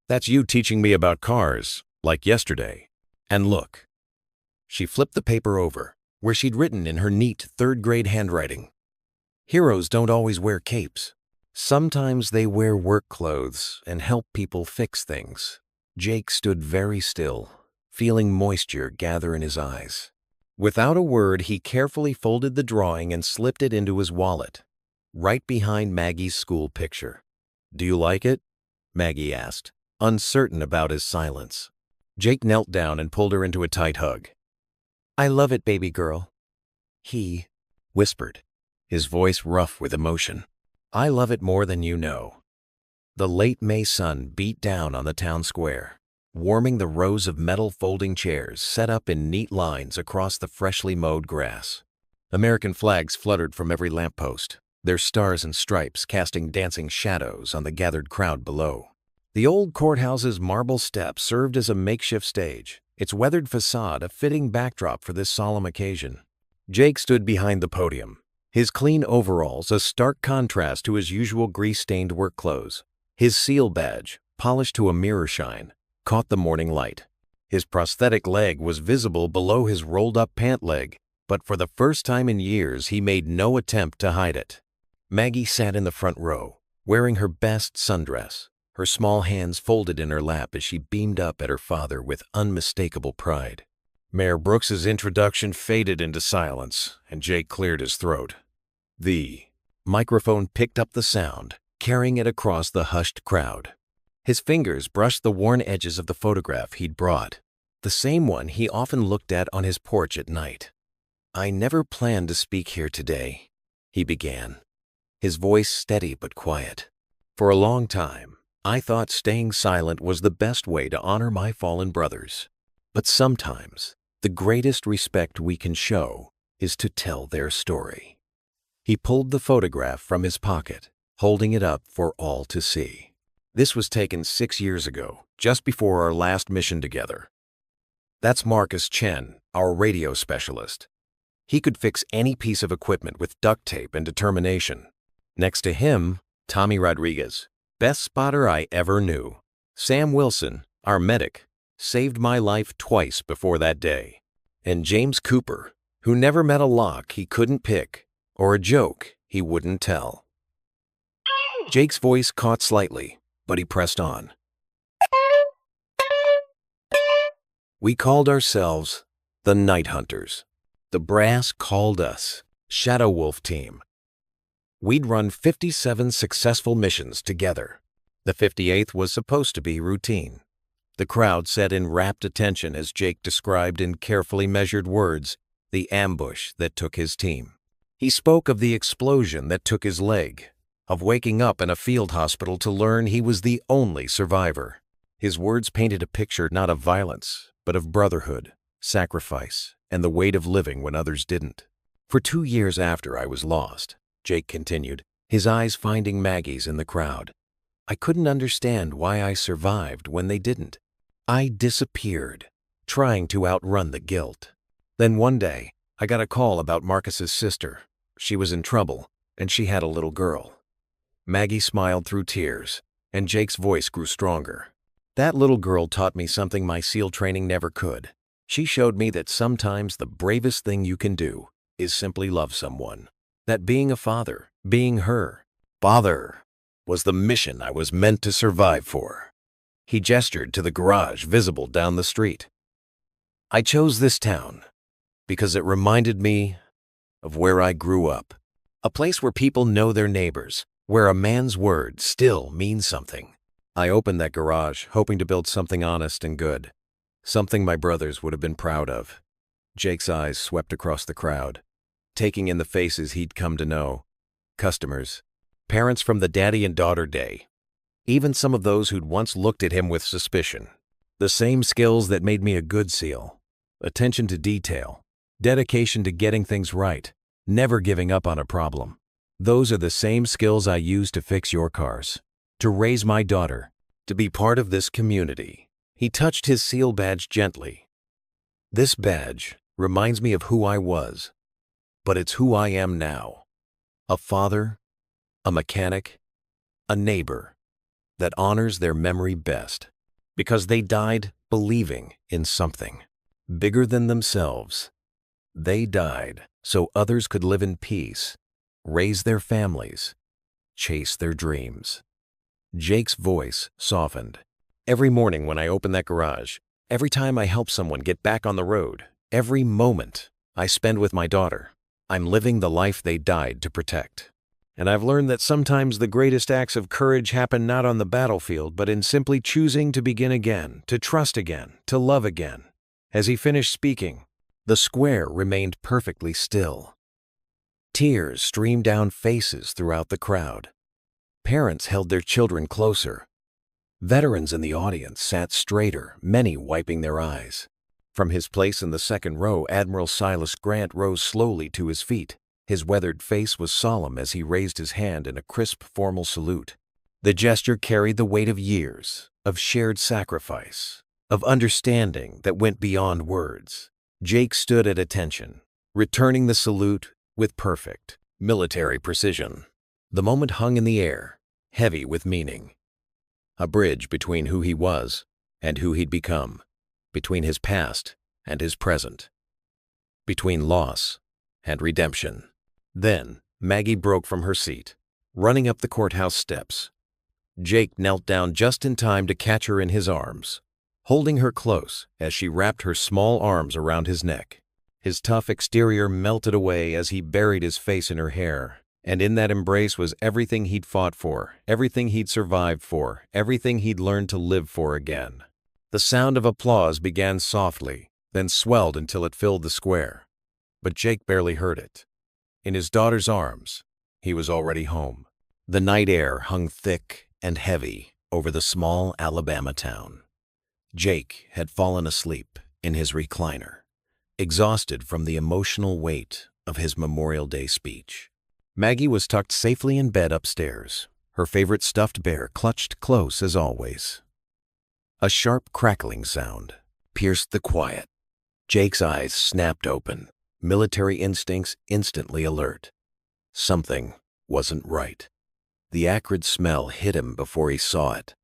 That's you teaching me about cars, like yesterday. And look. She flipped the paper over, where she'd written in her neat third-grade handwriting. Heroes don't always wear capes. Sometimes they wear work clothes and help people fix things. Jake stood very still, feeling moisture gather in his eyes. Without a word, he carefully folded the drawing and slipped it into his wallet, right behind Maggie's school picture. Do you like it? Maggie asked, uncertain about his silence. Jake knelt down and pulled her into a tight hug. I love it, baby girl. He whispered, his voice rough with emotion. I love it more than you know. The late May sun beat down on the town square, warming the rows of metal folding chairs set up in neat lines across the freshly mowed grass. American flags fluttered from every lamppost, their stars and stripes casting dancing shadows on the gathered crowd below. The old courthouse's marble steps served as a makeshift stage, its weathered facade a fitting backdrop for this solemn occasion. Jake stood behind the podium, his clean overalls a stark contrast to his usual grease-stained work clothes. His seal badge, polished to a mirror shine, caught the morning light. His prosthetic leg was visible below his rolled-up pant leg, but for the first time in years he made no attempt to hide it. Maggie sat in the front row, wearing her best sundress, her small hands folded in her lap as she beamed up at her father with unmistakable pride. Mayor Brooks's introduction faded into silence, and Jake cleared his throat. The microphone picked up the sound, carrying it across the hushed crowd. His fingers brushed the worn edges of the photograph he'd brought, the same one he often looked at on his porch at night. I never planned to speak here today, he began, his voice steady but quiet. For a long time, I thought staying silent was the best way to honor my fallen brothers. But sometimes, the greatest respect we can show is to tell their story. He pulled the photograph from his pocket, holding it up for all to see. This was taken 6 years ago, just before our last mission together. That's Marcus Chen, our radio specialist. He could fix any piece of equipment with duct tape and determination. Next to him, Tommy Rodriguez, best spotter I ever knew. Sam Wilson, our medic, saved my life twice before that day. And James Cooper, who never met a lock he couldn't pick or a joke he wouldn't tell. Jake's voice caught slightly, but he pressed on. We called ourselves the Night Hunters. The brass called us Shadow Wolf Team. We'd run 57 successful missions together. The 58th was supposed to be routine. The crowd sat in rapt attention as Jake described in carefully measured words the ambush that took his team. He spoke of the explosion that took his leg, of waking up in a field hospital to learn he was the only survivor. His words painted a picture not of violence, but of brotherhood, sacrifice, and the weight of living when others didn't. For 2 years after I was lost, Jake continued, his eyes finding Maggie's in the crowd, I couldn't understand why I survived when they didn't. I disappeared, trying to outrun the guilt. Then one day, I got a call about Marcus's sister. She was in trouble, and she had a little girl. Maggie smiled through tears, and Jake's voice grew stronger. That little girl taught me something my SEAL training never could. She showed me that sometimes the bravest thing you can do is simply love someone. That being a father, being her father, was the mission I was meant to survive for. He gestured to the garage visible down the street. I chose this town because it reminded me of where I grew up. A place where people know their neighbors, where a man's word still means something. I opened that garage hoping to build something honest and good, something my brothers would have been proud of. Jake's eyes swept across the crowd, taking in the faces he'd come to know. Customers, parents from the daddy and daughter day, even some of those who'd once looked at him with suspicion. The same skills that made me a good SEAL. Attention to detail, dedication to getting things right, never giving up on a problem. Those are the same skills I use to fix your cars, to raise my daughter, to be part of this community. He touched his SEAL badge gently. This badge reminds me of who I was, but it's who I am now. A father, a mechanic, a neighbor that honors their memory best because they died believing in something bigger than themselves. They died so others could live in peace, raise their families, chase their dreams. Jake's voice softened. Every morning when I open that garage, every time I help someone get back on the road, every moment I spend with my daughter, I'm living the life they died to protect. And I've learned that sometimes the greatest acts of courage happen not on the battlefield, but in simply choosing to begin again, to trust again, to love again. As he finished speaking, the square remained perfectly still. Tears streamed down faces throughout the crowd. Parents held their children closer. Veterans in the audience sat straighter, many wiping their eyes. From his place in the second row, Admiral Silas Grant rose slowly to his feet. His weathered face was solemn as he raised his hand in a crisp, formal salute. The gesture carried the weight of years, of shared sacrifice, of understanding that went beyond words. Jake stood at attention, returning the salute with perfect military precision. The moment hung in the air, heavy with meaning. A bridge between who he was and who he'd become, between his past and his present, between loss and redemption. Then Maggie broke from her seat, running up the courthouse steps. Jake knelt down just in time to catch her in his arms, holding her close as she wrapped her small arms around his neck. His tough exterior melted away as he buried his face in her hair, and in that embrace was everything he'd fought for, everything he'd survived for, everything he'd learned to live for again. The sound of applause began softly, then swelled until it filled the square. But Jake barely heard it. In his daughter's arms, he was already home. The night air hung thick and heavy over the small Alabama town. Jake had fallen asleep in his recliner, exhausted from the emotional weight of his Memorial Day speech. Maggie was tucked safely in bed upstairs, her favorite stuffed bear clutched close as always. A sharp crackling sound pierced the quiet. Jake's eyes snapped open, military instincts instantly alert. Something wasn't right. The acrid smell hit him before he saw it.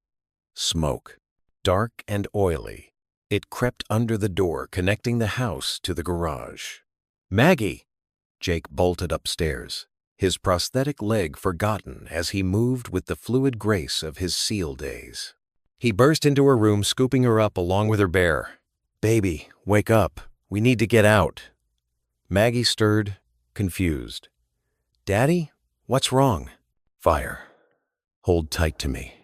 Smoke, dark and oily. It crept under the door connecting the house to the garage. Maggie! Jake bolted upstairs, his prosthetic leg forgotten as he moved with the fluid grace of his SEAL days. He burst into her room, scooping her up along with her bear. Baby, wake up. We need to get out. Maggie stirred, confused. Daddy, what's wrong? Fire. Hold tight to me.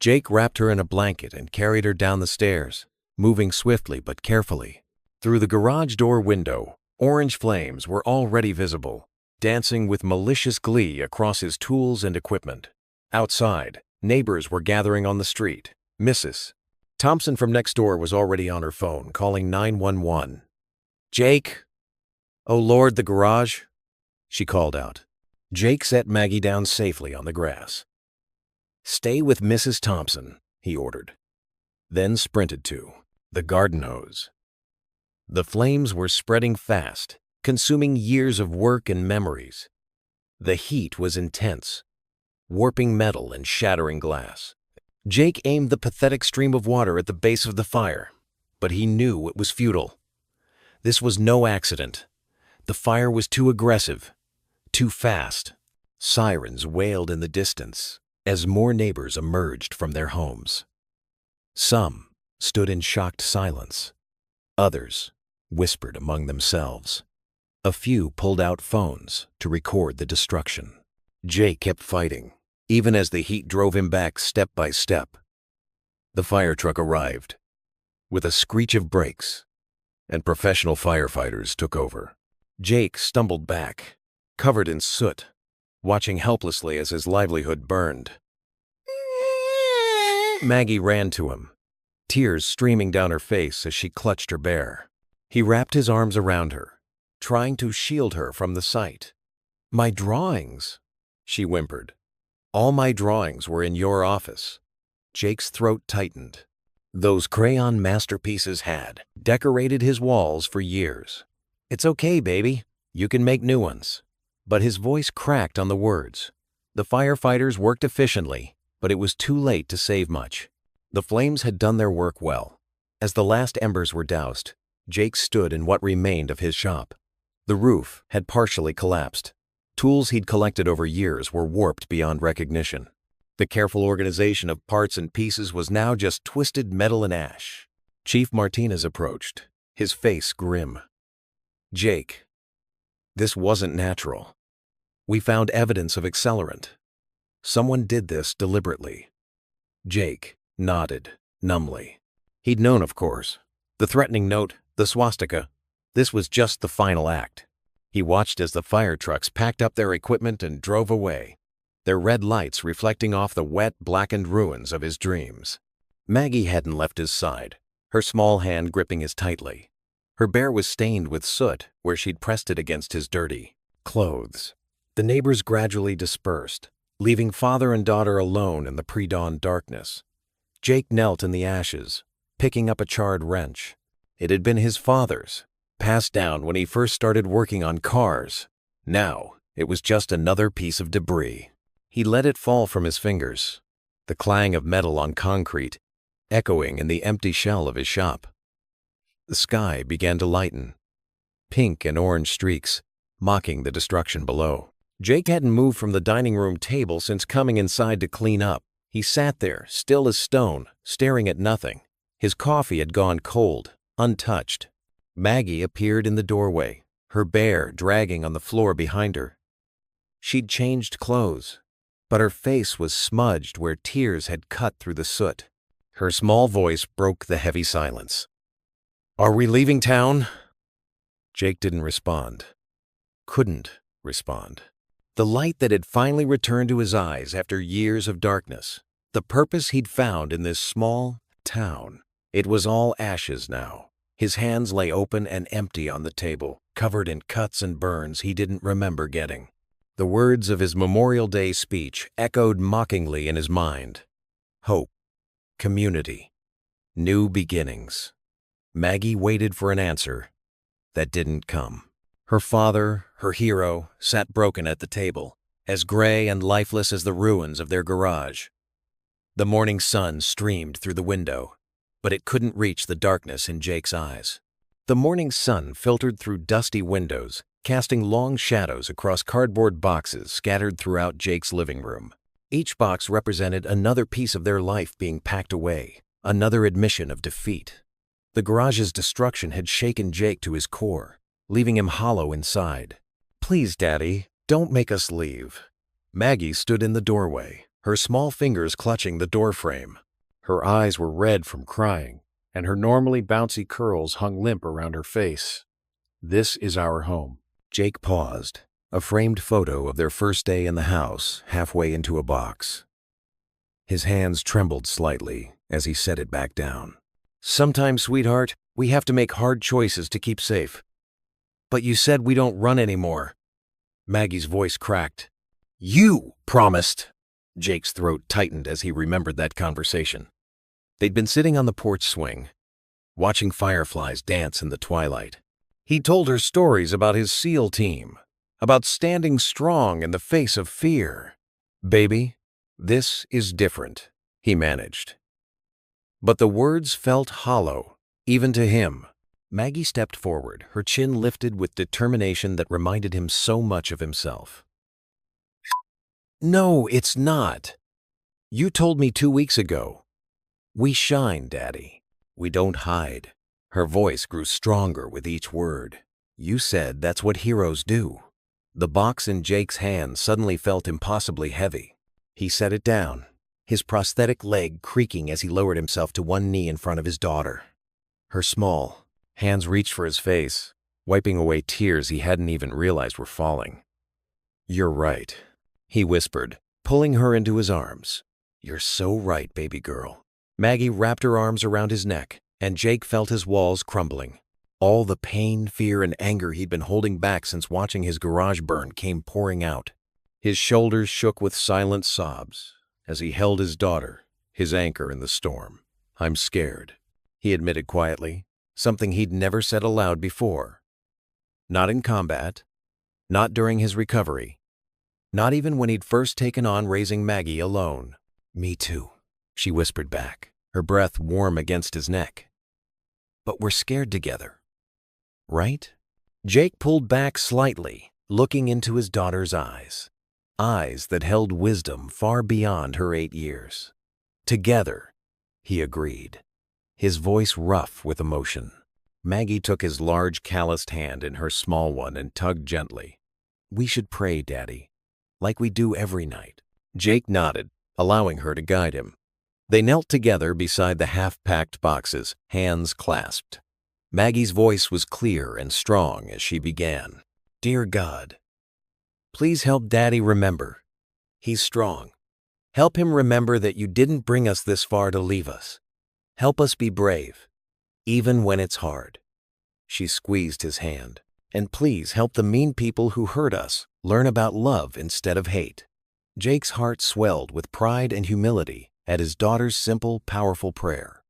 Jake wrapped her in a blanket and carried her down the stairs, moving swiftly but carefully. Through the garage door window, orange flames were already visible, dancing with malicious glee across his tools and equipment. Outside, neighbors were gathering on the street. Mrs. Thompson from next door was already on her phone, calling 911. "Jake? Oh Lord, the garage?" she called out. Jake set Maggie down safely on the grass. "Stay with Mrs. Thompson," he ordered, then sprinted to the garden hose. The flames were spreading fast, consuming years of work and memories. The heat was intense, warping metal and shattering glass. Jake aimed the pathetic stream of water at the base of the fire, but he knew it was futile. This was no accident. The fire was too aggressive, too fast. Sirens wailed in the distance as more neighbors emerged from their homes. Some stood in shocked silence. Others whispered among themselves. A few pulled out phones to record the destruction. Jake kept fighting, even as the heat drove him back step by step. The fire truck arrived, with a screech of brakes, and professional firefighters took over. Jake stumbled back, covered in soot, watching helplessly as his livelihood burned. Maggie ran to him, tears streaming down her face as she clutched her bear. He wrapped his arms around her, trying to shield her from the sight. "My drawings," she whimpered. "All my drawings were in your office." Jake's throat tightened. Those crayon masterpieces had decorated his walls for years. "It's okay, baby. You can make new ones." But his voice cracked on the words. The firefighters worked efficiently, but it was too late to save much. The flames had done their work well. As the last embers were doused, Jake stood in what remained of his shop. The roof had partially collapsed. Tools he'd collected over years were warped beyond recognition. The careful organization of parts and pieces was now just twisted metal and ash. Chief Martinez approached, his face grim. "Jake, this wasn't natural. We found evidence of accelerant. Someone did this deliberately." Jake nodded numbly. He'd known, of course. The threatening note, the swastika. This was just the final act. He watched as the fire trucks packed up their equipment and drove away, their red lights reflecting off the wet, blackened ruins of his dreams. Maggie hadn't left his side, her small hand gripping his tightly. Her bear was stained with soot where she'd pressed it against his dirty clothes. The neighbors gradually dispersed, leaving father and daughter alone in the pre-dawn darkness. Jake knelt in the ashes, picking up a charred wrench. It had been his father's, passed down when he first started working on cars. Now, it was just another piece of debris. He let it fall from his fingers, the clang of metal on concrete echoing in the empty shell of his shop. The sky began to lighten, pink and orange streaks mocking the destruction below. Jake hadn't moved from the dining room table since coming inside to clean up. He sat there, still as stone, staring at nothing. His coffee had gone cold, untouched. Maggie appeared in the doorway, her bear dragging on the floor behind her. She'd changed clothes, but her face was smudged where tears had cut through the soot. Her small voice broke the heavy silence. "Are we leaving town?" Jake didn't respond. Couldn't respond. The light that had finally returned to his eyes after years of darkness, the purpose he'd found in this small town, it was all ashes now. His hands lay open and empty on the table, covered in cuts and burns he didn't remember getting. The words of his Memorial Day speech echoed mockingly in his mind. Hope, community, new beginnings. Maggie waited for an answer that didn't come. Her father, her hero, sat broken at the table, as gray and lifeless as the ruins of their garage. The morning sun streamed through the window, but it couldn't reach the darkness in Jake's eyes. The morning sun filtered through dusty windows, casting long shadows across cardboard boxes scattered throughout Jake's living room. Each box represented another piece of their life being packed away, another admission of defeat. The garage's destruction had shaken Jake to his core, leaving him hollow inside. "Please, Daddy, don't make us leave." Maggie stood in the doorway, her small fingers clutching the doorframe. Her eyes were red from crying, and her normally bouncy curls hung limp around her face. "This is our home." Jake paused, a framed photo of their first day in the house halfway into a box. His hands trembled slightly as he set it back down. "Sometimes, sweetheart, we have to make hard choices to keep safe. But you said we don't run anymore." Maggie's voice cracked. "You promised." Jake's throat tightened as he remembered that conversation. They'd been sitting on the porch swing, watching fireflies dance in the twilight. He told her stories about his SEAL team, about standing strong in the face of fear. "Baby, this is different," he managed. But the words felt hollow, even to him. Maggie stepped forward, her chin lifted with determination that reminded him so much of himself. "No, it's not. You told me 2 weeks ago. We shine, Daddy. We don't hide." Her voice grew stronger with each word. "You said that's what heroes do." The box in Jake's hand suddenly felt impossibly heavy. He set it down, his prosthetic leg creaking as he lowered himself to one knee in front of his daughter. Her small hands reached for his face, wiping away tears he hadn't even realized were falling. "You're right," he whispered, pulling her into his arms. "You're so right, baby girl." Maggie wrapped her arms around his neck, and Jake felt his walls crumbling. All the pain, fear, and anger he'd been holding back since watching his garage burn came pouring out. His shoulders shook with silent sobs as he held his daughter, his anchor in the storm. "I'm scared," he admitted quietly, something he'd never said aloud before. Not in combat, not during his recovery, not even when he'd first taken on raising Maggie alone. "Me too," she whispered back, her breath warm against his neck. "But we're scared together, right?" Jake pulled back slightly, looking into his daughter's eyes. Eyes that held wisdom far beyond her 8 years. "Together," he agreed, his voice rough with emotion. Maggie took his large calloused hand in her small one and tugged gently. "We should pray, Daddy, like we do every night." Jake nodded, allowing her to guide him. They knelt together beside the half-packed boxes, hands clasped. Maggie's voice was clear and strong as she began. "Dear God, please help Daddy remember. He's strong. Help him remember that you didn't bring us this far to leave us. Help us be brave, even when it's hard." She squeezed his hand. "And please help the mean people who hurt us learn about love instead of hate." Jake's heart swelled with pride and humility at his daughter's simple, powerful prayer.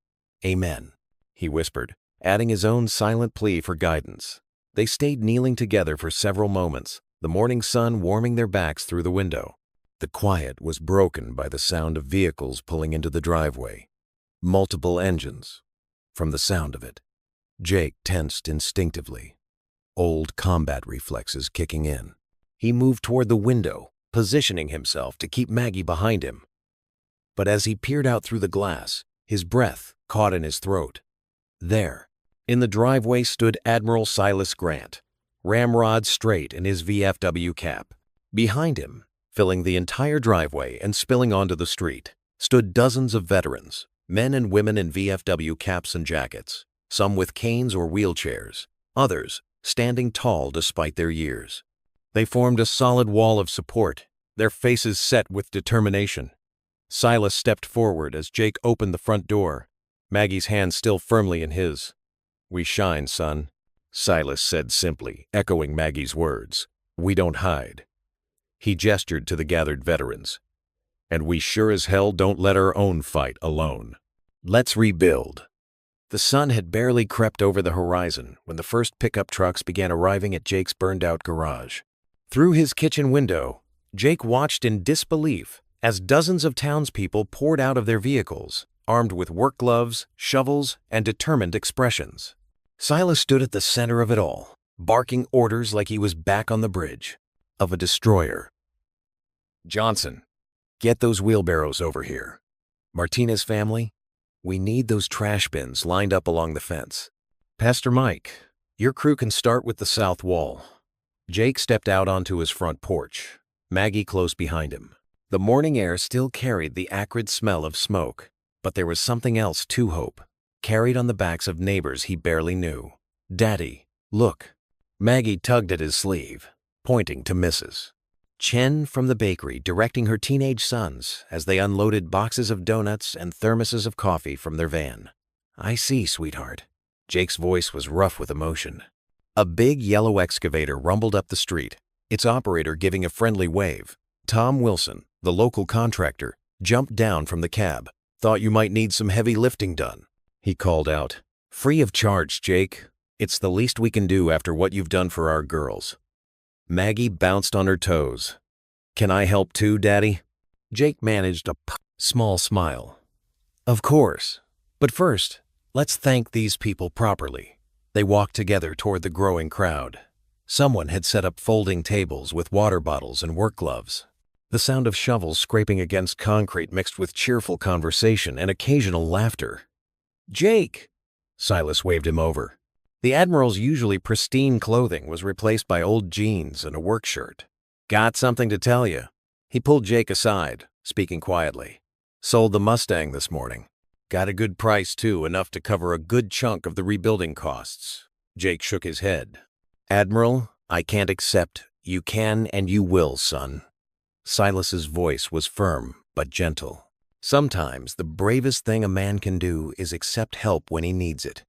"Amen," he whispered, adding his own silent plea for guidance. They stayed kneeling together for several moments, the morning sun warming their backs through the window. The quiet was broken by the sound of vehicles pulling into the driveway. Multiple engines. From the sound of it, Jake tensed instinctively, old combat reflexes kicking in. He moved toward the window, positioning himself to keep Maggie behind him. But as he peered out through the glass, his breath caught in his throat. There, in the driveway, stood Admiral Silas Grant, ramrod straight in his VFW cap. Behind him, filling the entire driveway and spilling onto the street, stood dozens of veterans, men and women in VFW caps and jackets, some with canes or wheelchairs, others standing tall despite their years. They formed a solid wall of support, their faces set with determination. Silas stepped forward as Jake opened the front door, Maggie's hand still firmly in his. "We shine, son," Silas said simply, echoing Maggie's words. "We don't hide." He gestured to the gathered veterans. "And we sure as hell don't let our own fight alone. Let's rebuild." The sun had barely crept over the horizon when the first pickup trucks began arriving at Jake's burned-out garage. Through his kitchen window, Jake watched in disbelief as dozens of townspeople poured out of their vehicles, armed with work gloves, shovels, and determined expressions. Silas stood at the center of it all, barking orders like he was back on the bridge of a destroyer. "Johnson, get those wheelbarrows over here. Martinez family, we need those trash bins lined up along the fence. Pastor Mike, your crew can start with the south wall." Jake stepped out onto his front porch, Maggie close behind him. The morning air still carried the acrid smell of smoke, but there was something else too, hope, carried on the backs of neighbors he barely knew. "Daddy, look." Maggie tugged at his sleeve, pointing to Mrs. Chen from the bakery directing her teenage sons as they unloaded boxes of donuts and thermoses of coffee from their van. "I see, sweetheart." Jake's voice was rough with emotion. A big yellow excavator rumbled up the street, its operator giving a friendly wave. Tom Wilson, the local contractor, jumped down from the cab. "Thought you might need some heavy lifting done," he called out. "Free of charge, Jake. It's the least we can do after what you've done for our girls." Maggie bounced on her toes. "Can I help too, Daddy?" Jake managed a small smile. "Of course. But first, let's thank these people properly." They walked together toward the growing crowd. Someone had set up folding tables with water bottles and work gloves. The sound of shovels scraping against concrete mixed with cheerful conversation and occasional laughter. "Jake!" Silas waved him over. The Admiral's usually pristine clothing was replaced by old jeans and a work shirt. "Got something to tell you." He pulled Jake aside, speaking quietly. "Sold the Mustang this morning. Got a good price, too, enough to cover a good chunk of the rebuilding costs." Jake shook his head. "Admiral, I can't accept. You can and you will, son." Silas's voice was firm but gentle. Sometimes the bravest thing a man can do is accept help when he needs it.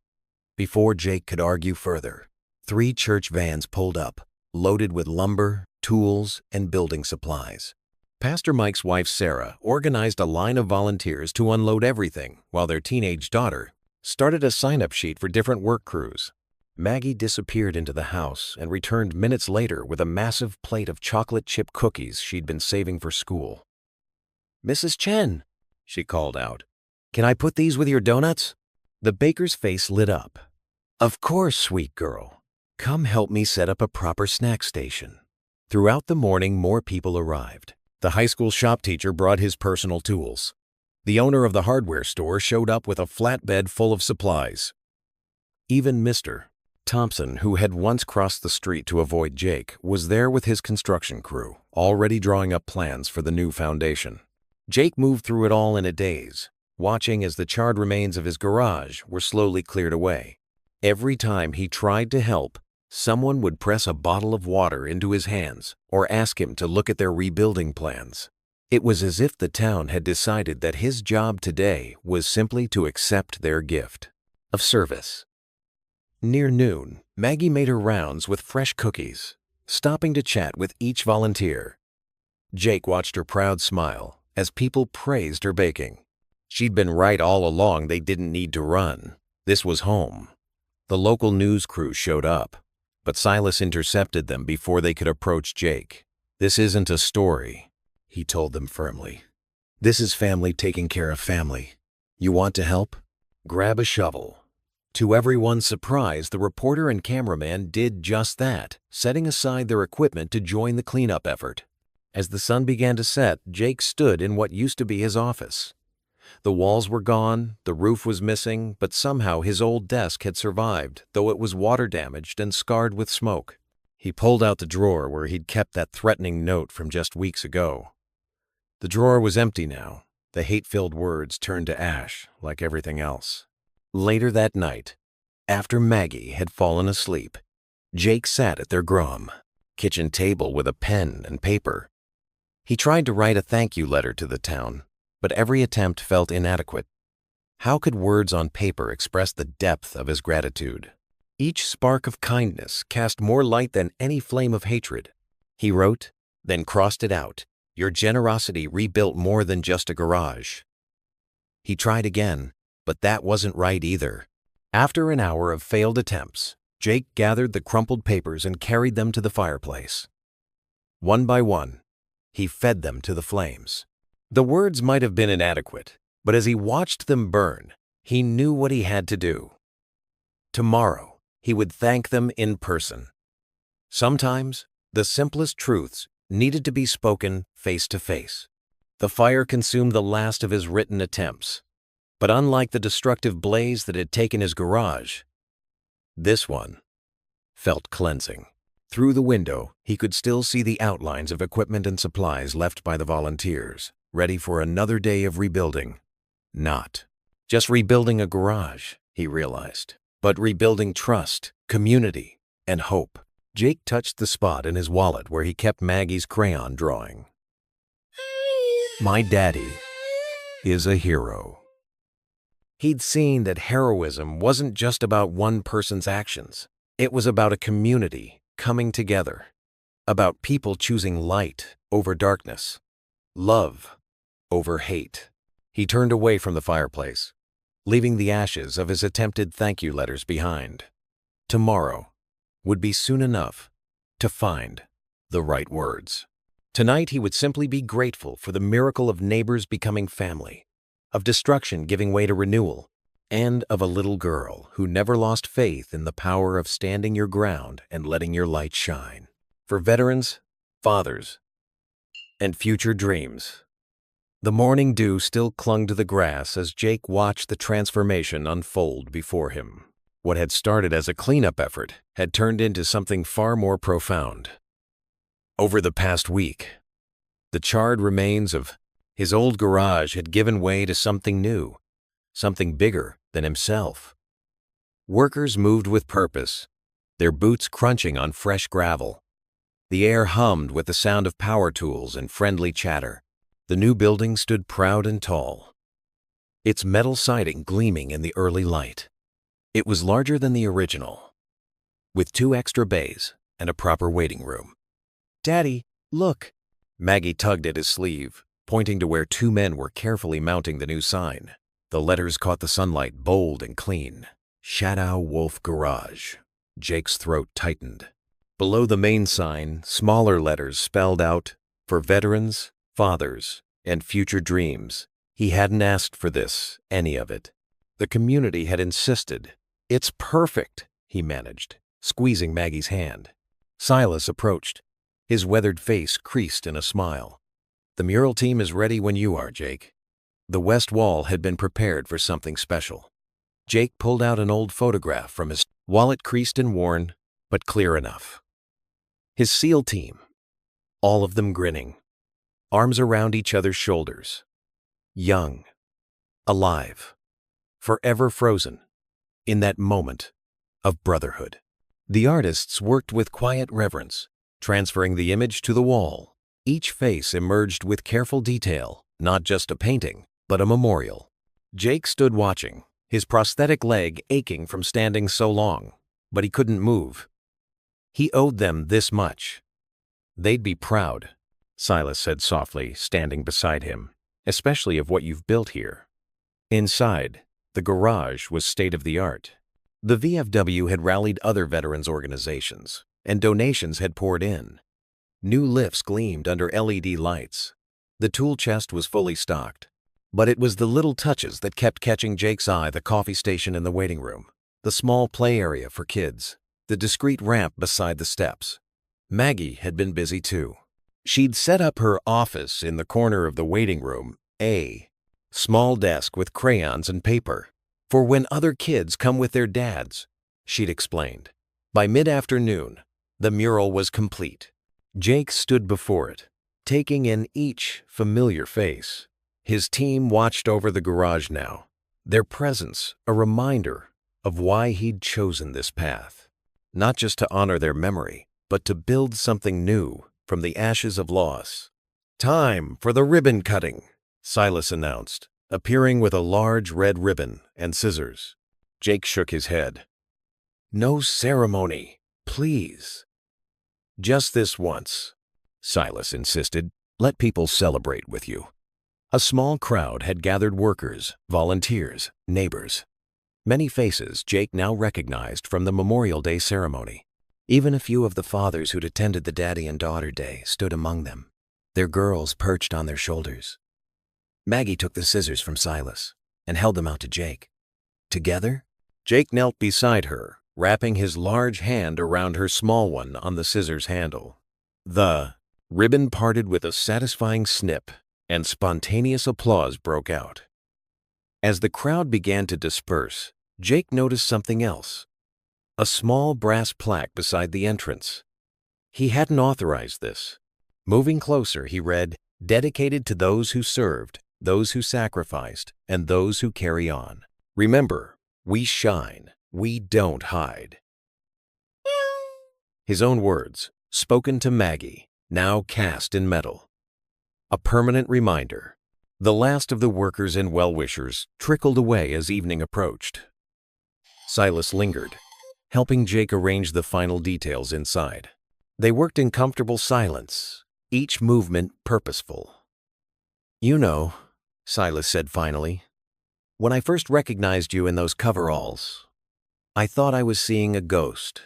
Before Jake could argue further, 3 church vans pulled up, loaded with lumber, tools, and building supplies. Pastor Mike's wife, Sarah, organized a line of volunteers to unload everything, while their teenage daughter started a sign-up sheet for different work crews. Maggie disappeared into the house and returned minutes later with a massive plate of chocolate chip cookies she'd been saving for school. "Mrs. Chen," she called out, "can I put these with your donuts?" The baker's face lit up. "Of course, sweet girl. Come help me set up a proper snack station." Throughout the morning, more people arrived. The high school shop teacher brought his personal tools. The owner of the hardware store showed up with a flatbed full of supplies. Even Mr. Thompson, who had once crossed the street to avoid Jake, was there with his construction crew, already drawing up plans for the new foundation. Jake moved through it all in a daze, watching as the charred remains of his garage were slowly cleared away. Every time he tried to help, someone would press a bottle of water into his hands or ask him to look at their rebuilding plans. It was as if the town had decided that his job today was simply to accept their gift of service. Near noon, Maggie made her rounds with fresh cookies, stopping to chat with each volunteer. Jake watched her proud smile as people praised her baking. She'd been right all along. They didn't need to run. This was home. The local news crew showed up, but Silas intercepted them before they could approach Jake. "This isn't a story," he told them firmly. "This is family taking care of family. You want to help? Grab a shovel." To everyone's surprise, the reporter and cameraman did just that, setting aside their equipment to join the cleanup effort. As the sun began to set, Jake stood in what used to be his office. The walls were gone, the roof was missing, but somehow his old desk had survived, though it was water-damaged and scarred with smoke. He pulled out the drawer where he'd kept that threatening note from just weeks ago. The drawer was empty now. The hate-filled words turned to ash, like everything else. Later that night, after Maggie had fallen asleep, Jake sat at their kitchen table with a pen and paper. He tried to write a thank you letter to the town, but every attempt felt inadequate. How could words on paper express the depth of his gratitude? Each spark of kindness cast more light than any flame of hatred. He wrote, then crossed it out. "Your generosity rebuilt more than just a garage." He tried again, but that wasn't right either. After an hour of failed attempts, Jake gathered the crumpled papers and carried them to the fireplace. One by one, he fed them to the flames. The words might have been inadequate, but as he watched them burn, he knew what he had to do. Tomorrow, he would thank them in person. Sometimes, the simplest truths needed to be spoken face to face. The fire consumed the last of his written attempts. But unlike the destructive blaze that had taken his garage, this one felt cleansing. Through the window, he could still see the outlines of equipment and supplies left by the volunteers, ready for another day of rebuilding. Not just rebuilding a garage, he realized, but rebuilding trust, community, and hope. Jake touched the spot in his wallet where he kept Maggie's crayon drawing. My daddy is a hero. He'd seen that heroism wasn't just about one person's actions. It was about a community coming together, about people choosing light over darkness, love over hate. He turned away from the fireplace, leaving the ashes of his attempted thank you letters behind. Tomorrow would be soon enough to find the right words. Tonight he would simply be grateful for the miracle of neighbors becoming family, of destruction giving way to renewal, and of a little girl who never lost faith in the power of standing your ground and letting your light shine. For veterans, fathers, and future dreams. The morning dew still clung to the grass as Jake watched the transformation unfold before him. What had started as a cleanup effort had turned into something far more profound. Over the past week, the charred remains of his old garage had given way to something new, something bigger than himself. Workers moved with purpose, their boots crunching on fresh gravel. The air hummed with the sound of power tools and friendly chatter. The new building stood proud and tall, its metal siding gleaming in the early light. It was larger than the original, with 2 extra bays and a proper waiting room. "Daddy, look!" Maggie tugged at his sleeve, pointing to where 2 men were carefully mounting the new sign. The letters caught the sunlight, bold and clean. Shadow Wolf Garage. Jake's throat tightened. Below the main sign, smaller letters spelled out, "For veterans, fathers, and future dreams." He hadn't asked for this, any of it. The community had insisted. "It's perfect," he managed, squeezing Maggie's hand. Silas approached, his weathered face creased in a smile. "The mural team is ready when you are, Jake." The west wall had been prepared for something special. Jake pulled out an old photograph from his wallet, creased and worn, but clear enough. His SEAL team, all of them grinning, arms around each other's shoulders, young, alive, forever frozen in that moment of brotherhood. The artists worked with quiet reverence, transferring the image to the wall. Each face emerged with careful detail, not just a painting, but a memorial. Jake stood watching, his prosthetic leg aching from standing so long, but he couldn't move. He owed them this much. "They'd be proud," Silas said softly, standing beside him, "especially of what you've built here." Inside, the garage was state-of-the-art. The VFW had rallied other veterans organizations, and donations had poured in. New lifts gleamed under LED lights. The tool chest was fully stocked. But it was the little touches that kept catching Jake's eye: the coffee station in the waiting room, the small play area for kids, the discreet ramp beside the steps. Maggie had been busy too. She'd set up her office in the corner of the waiting room, a small desk with crayons and paper, for when other kids come with their dads, she'd explained. By mid-afternoon, the mural was complete. Jake stood before it, taking in each familiar face. His team watched over the garage now, their presence a reminder of why he'd chosen this path. Not just to honor their memory, but to build something new from the ashes of loss. "Time for the ribbon cutting," Silas announced, appearing with a large red ribbon and scissors. Jake shook his head. "No ceremony, please." "Just this once," Silas insisted. "Let people celebrate with you." A small crowd had gathered: workers, volunteers, neighbors. Many faces Jake now recognized from the Memorial Day ceremony. Even a few of the fathers who'd attended the Daddy and Daughter Day stood among them, their girls perched on their shoulders. Maggie took the scissors from Silas and held them out to Jake. Together, Jake knelt beside her, wrapping his large hand around her small one on the scissors handle. The ribbon parted with a satisfying snip, and spontaneous applause broke out. As the crowd began to disperse, Jake noticed something else: a small brass plaque beside the entrance. He hadn't authorized this. Moving closer, he read, "Dedicated to those who served, those who sacrificed, and those who carry on. Remember, we shine, we don't hide." His own words, spoken to Maggie, now cast in metal. A permanent reminder. The last of the workers and well-wishers trickled away as evening approached. Silas lingered, helping Jake arrange the final details inside. They worked in comfortable silence, each movement purposeful. "You know," Silas said finally, "when I first recognized you in those coveralls, I thought I was seeing a ghost.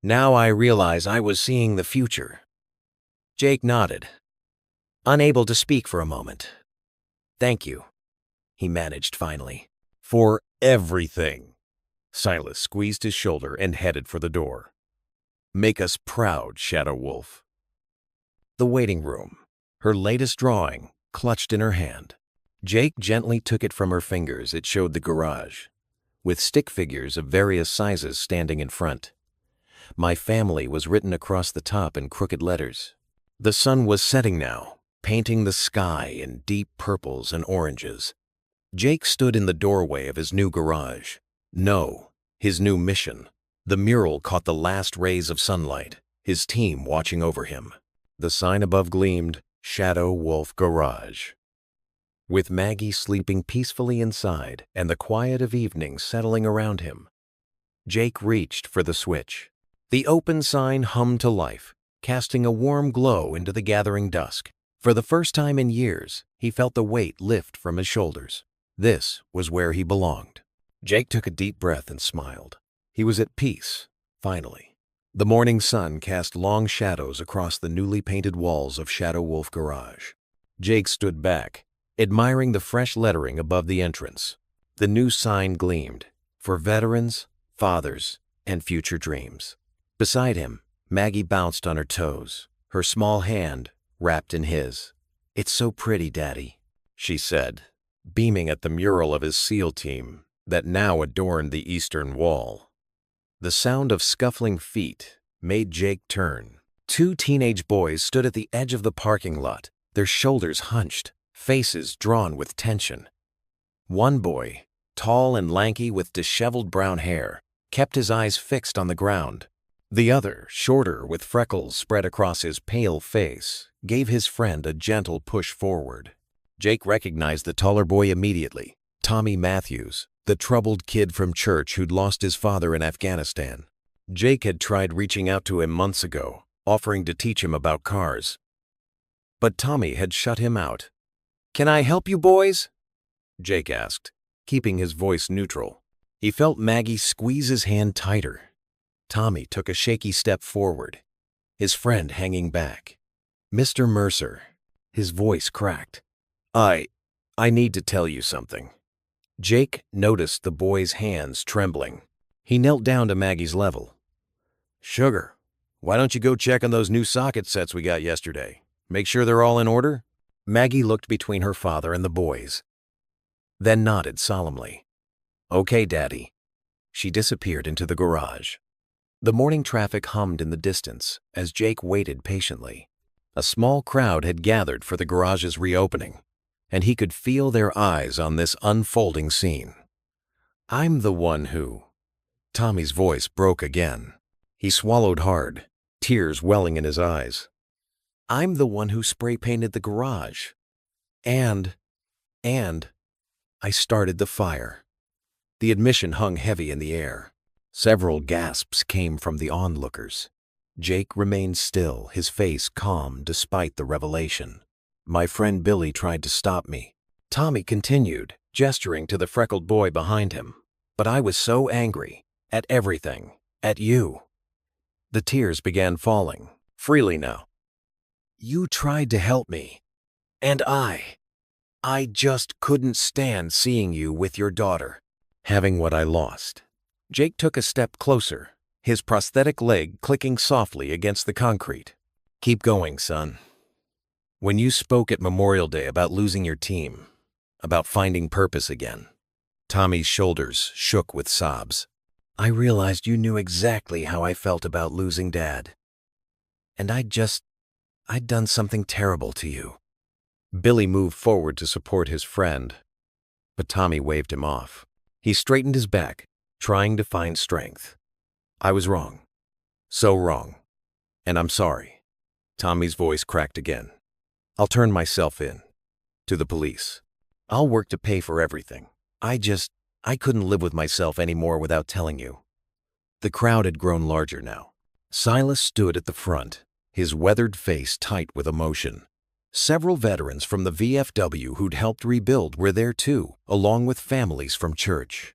Now I realize I was seeing the future." Jake nodded, unable to speak for a moment. "Thank you," he managed finally. "For everything." Silas squeezed his shoulder and headed for the door. "Make us proud, Shadow Wolf." The waiting room, her latest drawing, clutched in her hand. Jake gently took it from her fingers. It showed the garage, with stick figures of various sizes standing in front. "My family" was written across the top in crooked letters. The sun was setting now, painting the sky in deep purples and oranges. Jake stood in the doorway of his new garage. No, his new mission. The mural caught the last rays of sunlight, his team watching over him. The sign above gleamed, "Shadow Wolf Garage." With Maggie sleeping peacefully inside and the quiet of evening settling around him, Jake reached for the switch. The open sign hummed to life, casting a warm glow into the gathering dusk. For the first time in years, he felt the weight lift from his shoulders. This was where he belonged. Jake took a deep breath and smiled. He was at peace, finally. The morning sun cast long shadows across the newly painted walls of Shadow Wolf Garage. Jake stood back, admiring the fresh lettering above the entrance. The new sign gleamed, "For veterans, fathers, and future dreams." Beside him, Maggie bounced on her toes, her small hand wrapped in his. "It's so pretty, Daddy," she said, beaming at the mural of his SEAL team that now adorned the eastern wall. The sound of scuffling feet made Jake turn. Two teenage boys stood at the edge of the parking lot, their shoulders hunched, faces drawn with tension. One boy, tall and lanky with disheveled brown hair, kept his eyes fixed on the ground. The other, shorter with freckles spread across his pale face, gave his friend a gentle push forward. Jake recognized the taller boy immediately, Tommy Matthews, the troubled kid from church who'd lost his father in Afghanistan. Jake had tried reaching out to him months ago, offering to teach him about cars. But Tommy had shut him out. "Can I help you boys?" Jake asked, keeping his voice neutral. He felt Maggie squeeze his hand tighter. Tommy took a shaky step forward, his friend hanging back. "Mr. Mercer," his voice cracked. I need to tell you something." Jake noticed the boy's hands trembling. He knelt down to Maggie's level. "Sugar, why don't you go check on those new socket sets we got yesterday? Make sure they're all in order?" Maggie looked between her father and the boys, then nodded solemnly. "Okay, Daddy." She disappeared into the garage. The morning traffic hummed in the distance as Jake waited patiently. A small crowd had gathered for the garage's reopening, and he could feel their eyes on this unfolding scene. "I'm the one who—" Tommy's voice broke again. He swallowed hard, tears welling in his eyes. "I'm the one who spray-painted the garage. And I started the fire." The admission hung heavy in the air. Several gasps came from the onlookers. Jake remained still, his face calm despite the revelation. "My friend Billy tried to stop me," Tommy continued, gesturing to the freckled boy behind him. "But I was so angry. At everything. At you." The tears began falling, freely now. "You tried to help me. And I just couldn't stand seeing you with your daughter, having what I lost." Jake took a step closer, his prosthetic leg clicking softly against the concrete. "Keep going, son. When you spoke at Memorial Day about losing your team, about finding purpose again," Tommy's shoulders shook with sobs, "I realized you knew exactly how I felt about losing Dad. And I'd done something terrible to you." Billy moved forward to support his friend, but Tommy waved him off. He straightened his back, trying to find strength. "I was wrong. So wrong. And I'm sorry." Tommy's voice cracked again. "I'll turn myself in. To the police. I'll work to pay for everything. I couldn't live with myself anymore without telling you." The crowd had grown larger now. Silas stood at the front, his weathered face tight with emotion. Several veterans from the VFW who'd helped rebuild were there too, along with families from church.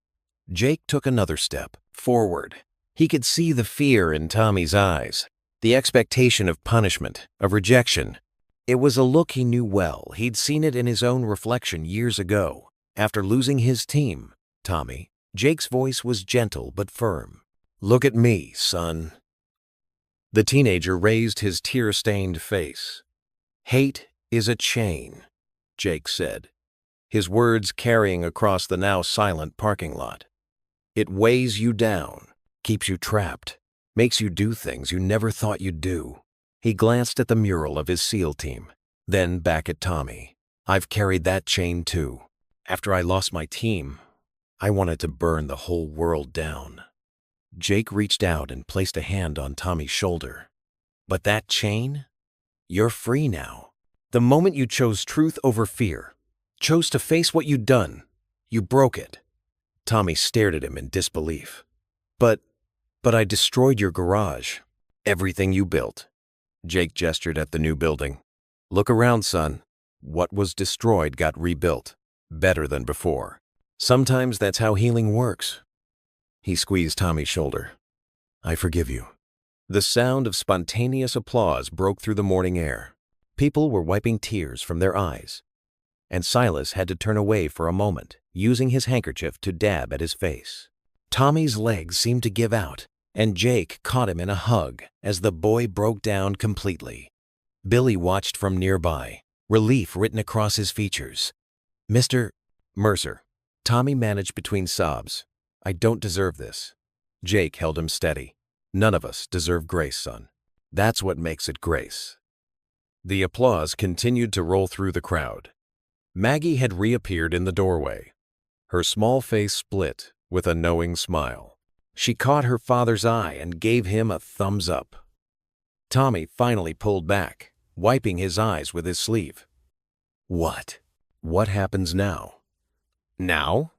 Jake took another step forward. He could see the fear in Tommy's eyes, the expectation of punishment, of rejection. It was a look he knew well. He'd seen it in his own reflection years ago. After losing his team, Tommy, Jake's voice was gentle but firm. "Look at me, son." The teenager raised his tear-stained face. "Hate is a chain," Jake said, his words carrying across the now silent parking lot. "It weighs you down, keeps you trapped, makes you do things you never thought you'd do." He glanced at the mural of his SEAL team, then back at Tommy. "I've carried that chain too. After I lost my team, I wanted to burn the whole world down." Jake reached out and placed a hand on Tommy's shoulder. "But that chain? You're free now. The moment you chose truth over fear, chose to face what you'd done, you broke it." Tommy stared at him in disbelief. But I destroyed your garage. Everything you built." Jake gestured at the new building. "Look around, son. What was destroyed got rebuilt. Better than before. Sometimes that's how healing works." He squeezed Tommy's shoulder. "I forgive you." The sound of spontaneous applause broke through the morning air. People were wiping tears from their eyes, and Silas had to turn away for a moment, using his handkerchief to dab at his face. Tommy's legs seemed to give out, and Jake caught him in a hug as the boy broke down completely. Billy watched from nearby, relief written across his features. "Mr. Mercer," Tommy managed between sobs, "I don't deserve this." Jake held him steady. "None of us deserve grace, son. That's what makes it grace." The applause continued to roll through the crowd. Maggie had reappeared in the doorway, her small face split with a knowing smile. She caught her father's eye and gave him a thumbs up. Tommy finally pulled back, wiping his eyes with his sleeve. "What? What happens now?" "Now?"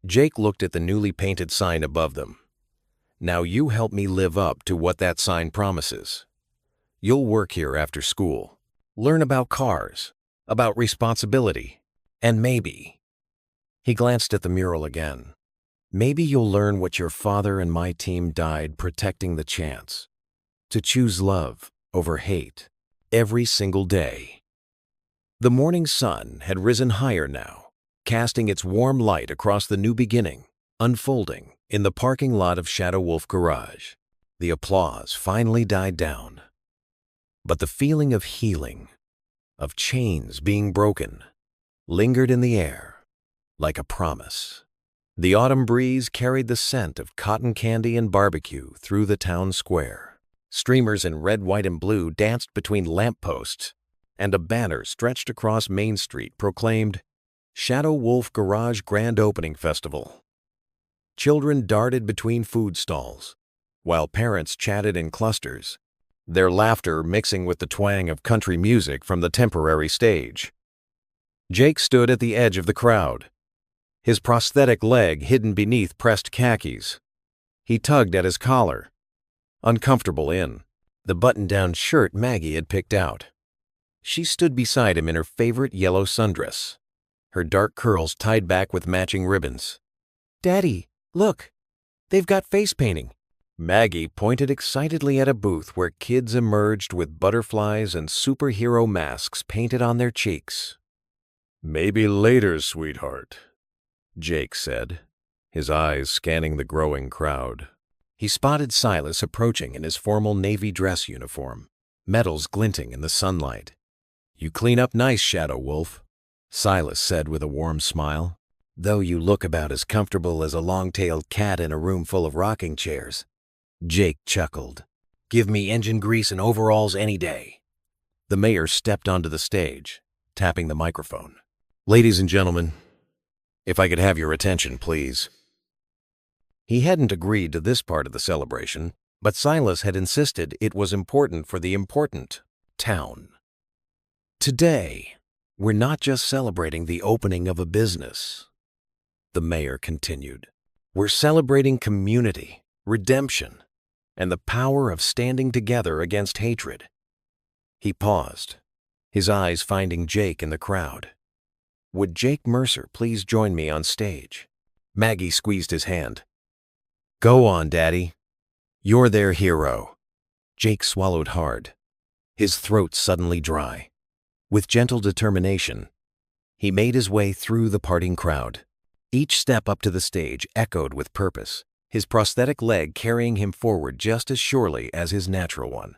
Jake looked at the newly painted sign above them. "Now you help me live up to what that sign promises. You'll work here after school, learn about cars, about responsibility, and maybe—" he glanced at the mural again, "maybe you'll learn what your father and my team died protecting the chance, to choose love over hate every single day." The morning sun had risen higher now, casting its warm light across the new beginning, unfolding in the parking lot of Shadow Wolf Garage. The applause finally died down. But the feeling of healing, of chains being broken, lingered in the air like a promise. The autumn breeze carried the scent of cotton candy and barbecue through the town square. Streamers in red, white, and blue danced between lampposts, and a banner stretched across Main Street proclaimed, "Shadow Wolf Garage Grand Opening Festival." Children darted between food stalls, while parents chatted in clusters, their laughter mixing with the twang of country music from the temporary stage. Jake stood at the edge of the crowd, his prosthetic leg hidden beneath pressed khakis. He tugged at his collar, uncomfortable in the button-down shirt Maggie had picked out. She stood beside him in her favorite yellow sundress, her dark curls tied back with matching ribbons. "Daddy, look, they've got face painting." Maggie pointed excitedly at a booth where kids emerged with butterflies and superhero masks painted on their cheeks. "Maybe later, sweetheart," Jake said, his eyes scanning the growing crowd. He spotted Silas approaching in his formal Navy dress uniform, medals glinting in the sunlight. "You clean up nice, Shadow Wolf," Silas said with a warm smile, "though you look about as comfortable as a long-tailed cat in a room full of rocking chairs." Jake chuckled. Give me engine grease and overalls any day. The mayor stepped onto the stage, tapping the microphone. Ladies and gentlemen, if I could have your attention, please. He hadn't agreed to this part of the celebration, but Silas had insisted it was important for the important town. Today, we're not just celebrating the opening of a business, the mayor continued. We're celebrating community, redemption, and the power of standing together against hatred. He paused, his eyes finding Jake in the crowd. Would Jake Mercer please join me on stage? Maggie squeezed his hand. Go on, Daddy. You're their hero. Jake swallowed hard, his throat suddenly dry. With gentle determination, he made his way through the parting crowd. Each step up to the stage echoed with purpose, his prosthetic leg carrying him forward just as surely as his natural one.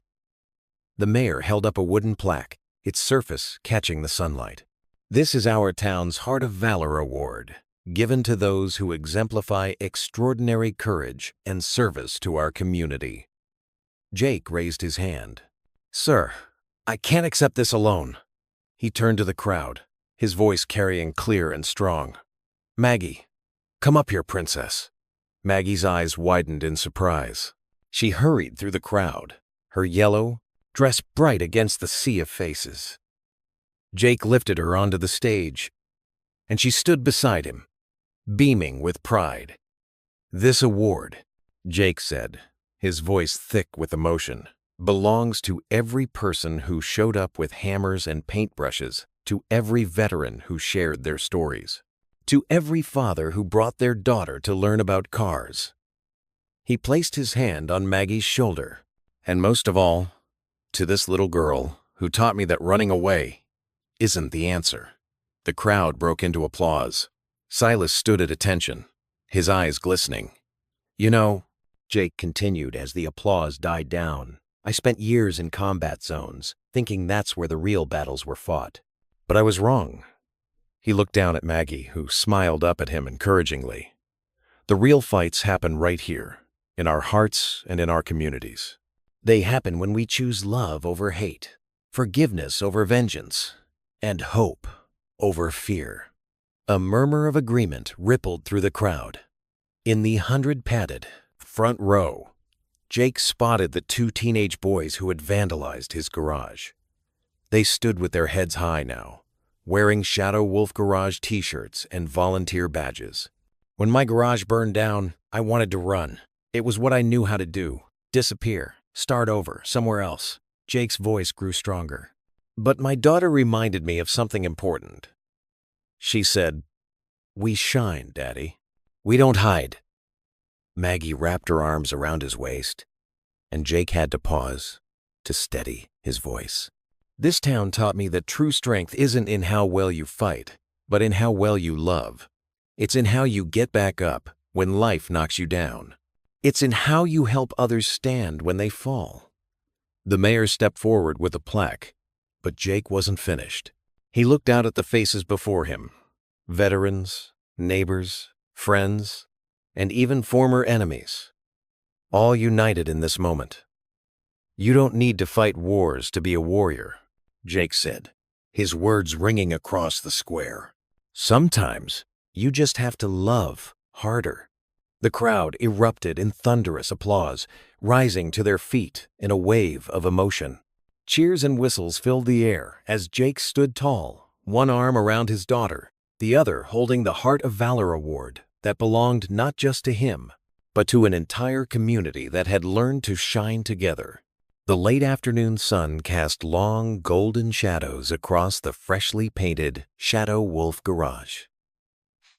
The mayor held up a wooden plaque, its surface catching the sunlight. This is our town's Heart of Valor Award, given to those who exemplify extraordinary courage and service to our community. Jake raised his hand. Sir, I can't accept this alone. He turned to the crowd, his voice carrying clear and strong. Maggie, come up here, princess. Maggie's eyes widened in surprise. She hurried through the crowd, her yellow dress bright against the sea of faces. Jake lifted her onto the stage, and she stood beside him, beaming with pride. This award, Jake said, his voice thick with emotion, belongs to every person who showed up with hammers and paintbrushes, to every veteran who shared their stories, to every father who brought their daughter to learn about cars. He placed his hand on Maggie's shoulder, and most of all, to this little girl who taught me that running away isn't the answer. The crowd broke into applause. Silas stood at attention, his eyes glistening. You know, Jake continued as the applause died down, I spent years in combat zones, thinking that's where the real battles were fought. But I was wrong. He looked down at Maggie, who smiled up at him encouragingly. The real fights happen right here, in our hearts and in our communities. They happen when we choose love over hate, forgiveness over vengeance, and hope over fear. A murmur of agreement rippled through the crowd. In the 100-padded front row, Jake spotted the two teenage boys who had vandalized his garage. They stood with their heads high now, wearing Shadow Wolf Garage t-shirts and volunteer badges. When my garage burned down, I wanted to run. It was what I knew how to do. Disappear, start over, somewhere else. Jake's voice grew stronger. But my daughter reminded me of something important. She said, "We shine, Daddy. We don't hide." Maggie wrapped her arms around his waist, and Jake had to pause to steady his voice. This town taught me that true strength isn't in how well you fight, but in how well you love. It's in how you get back up when life knocks you down. It's in how you help others stand when they fall. The mayor stepped forward with a plaque, but Jake wasn't finished. He looked out at the faces before him, veterans, neighbors, friends, and even former enemies, all united in this moment. You don't need to fight wars to be a warrior, Jake said, his words ringing across the square. Sometimes you just have to love harder. The crowd erupted in thunderous applause, rising to their feet in a wave of emotion. Cheers and whistles filled the air as Jake stood tall, one arm around his daughter, the other holding the Heart of Valor Award that belonged not just to him, but to an entire community that had learned to shine together. The late afternoon sun cast long golden shadows across the freshly painted Shadow Wolf Garage,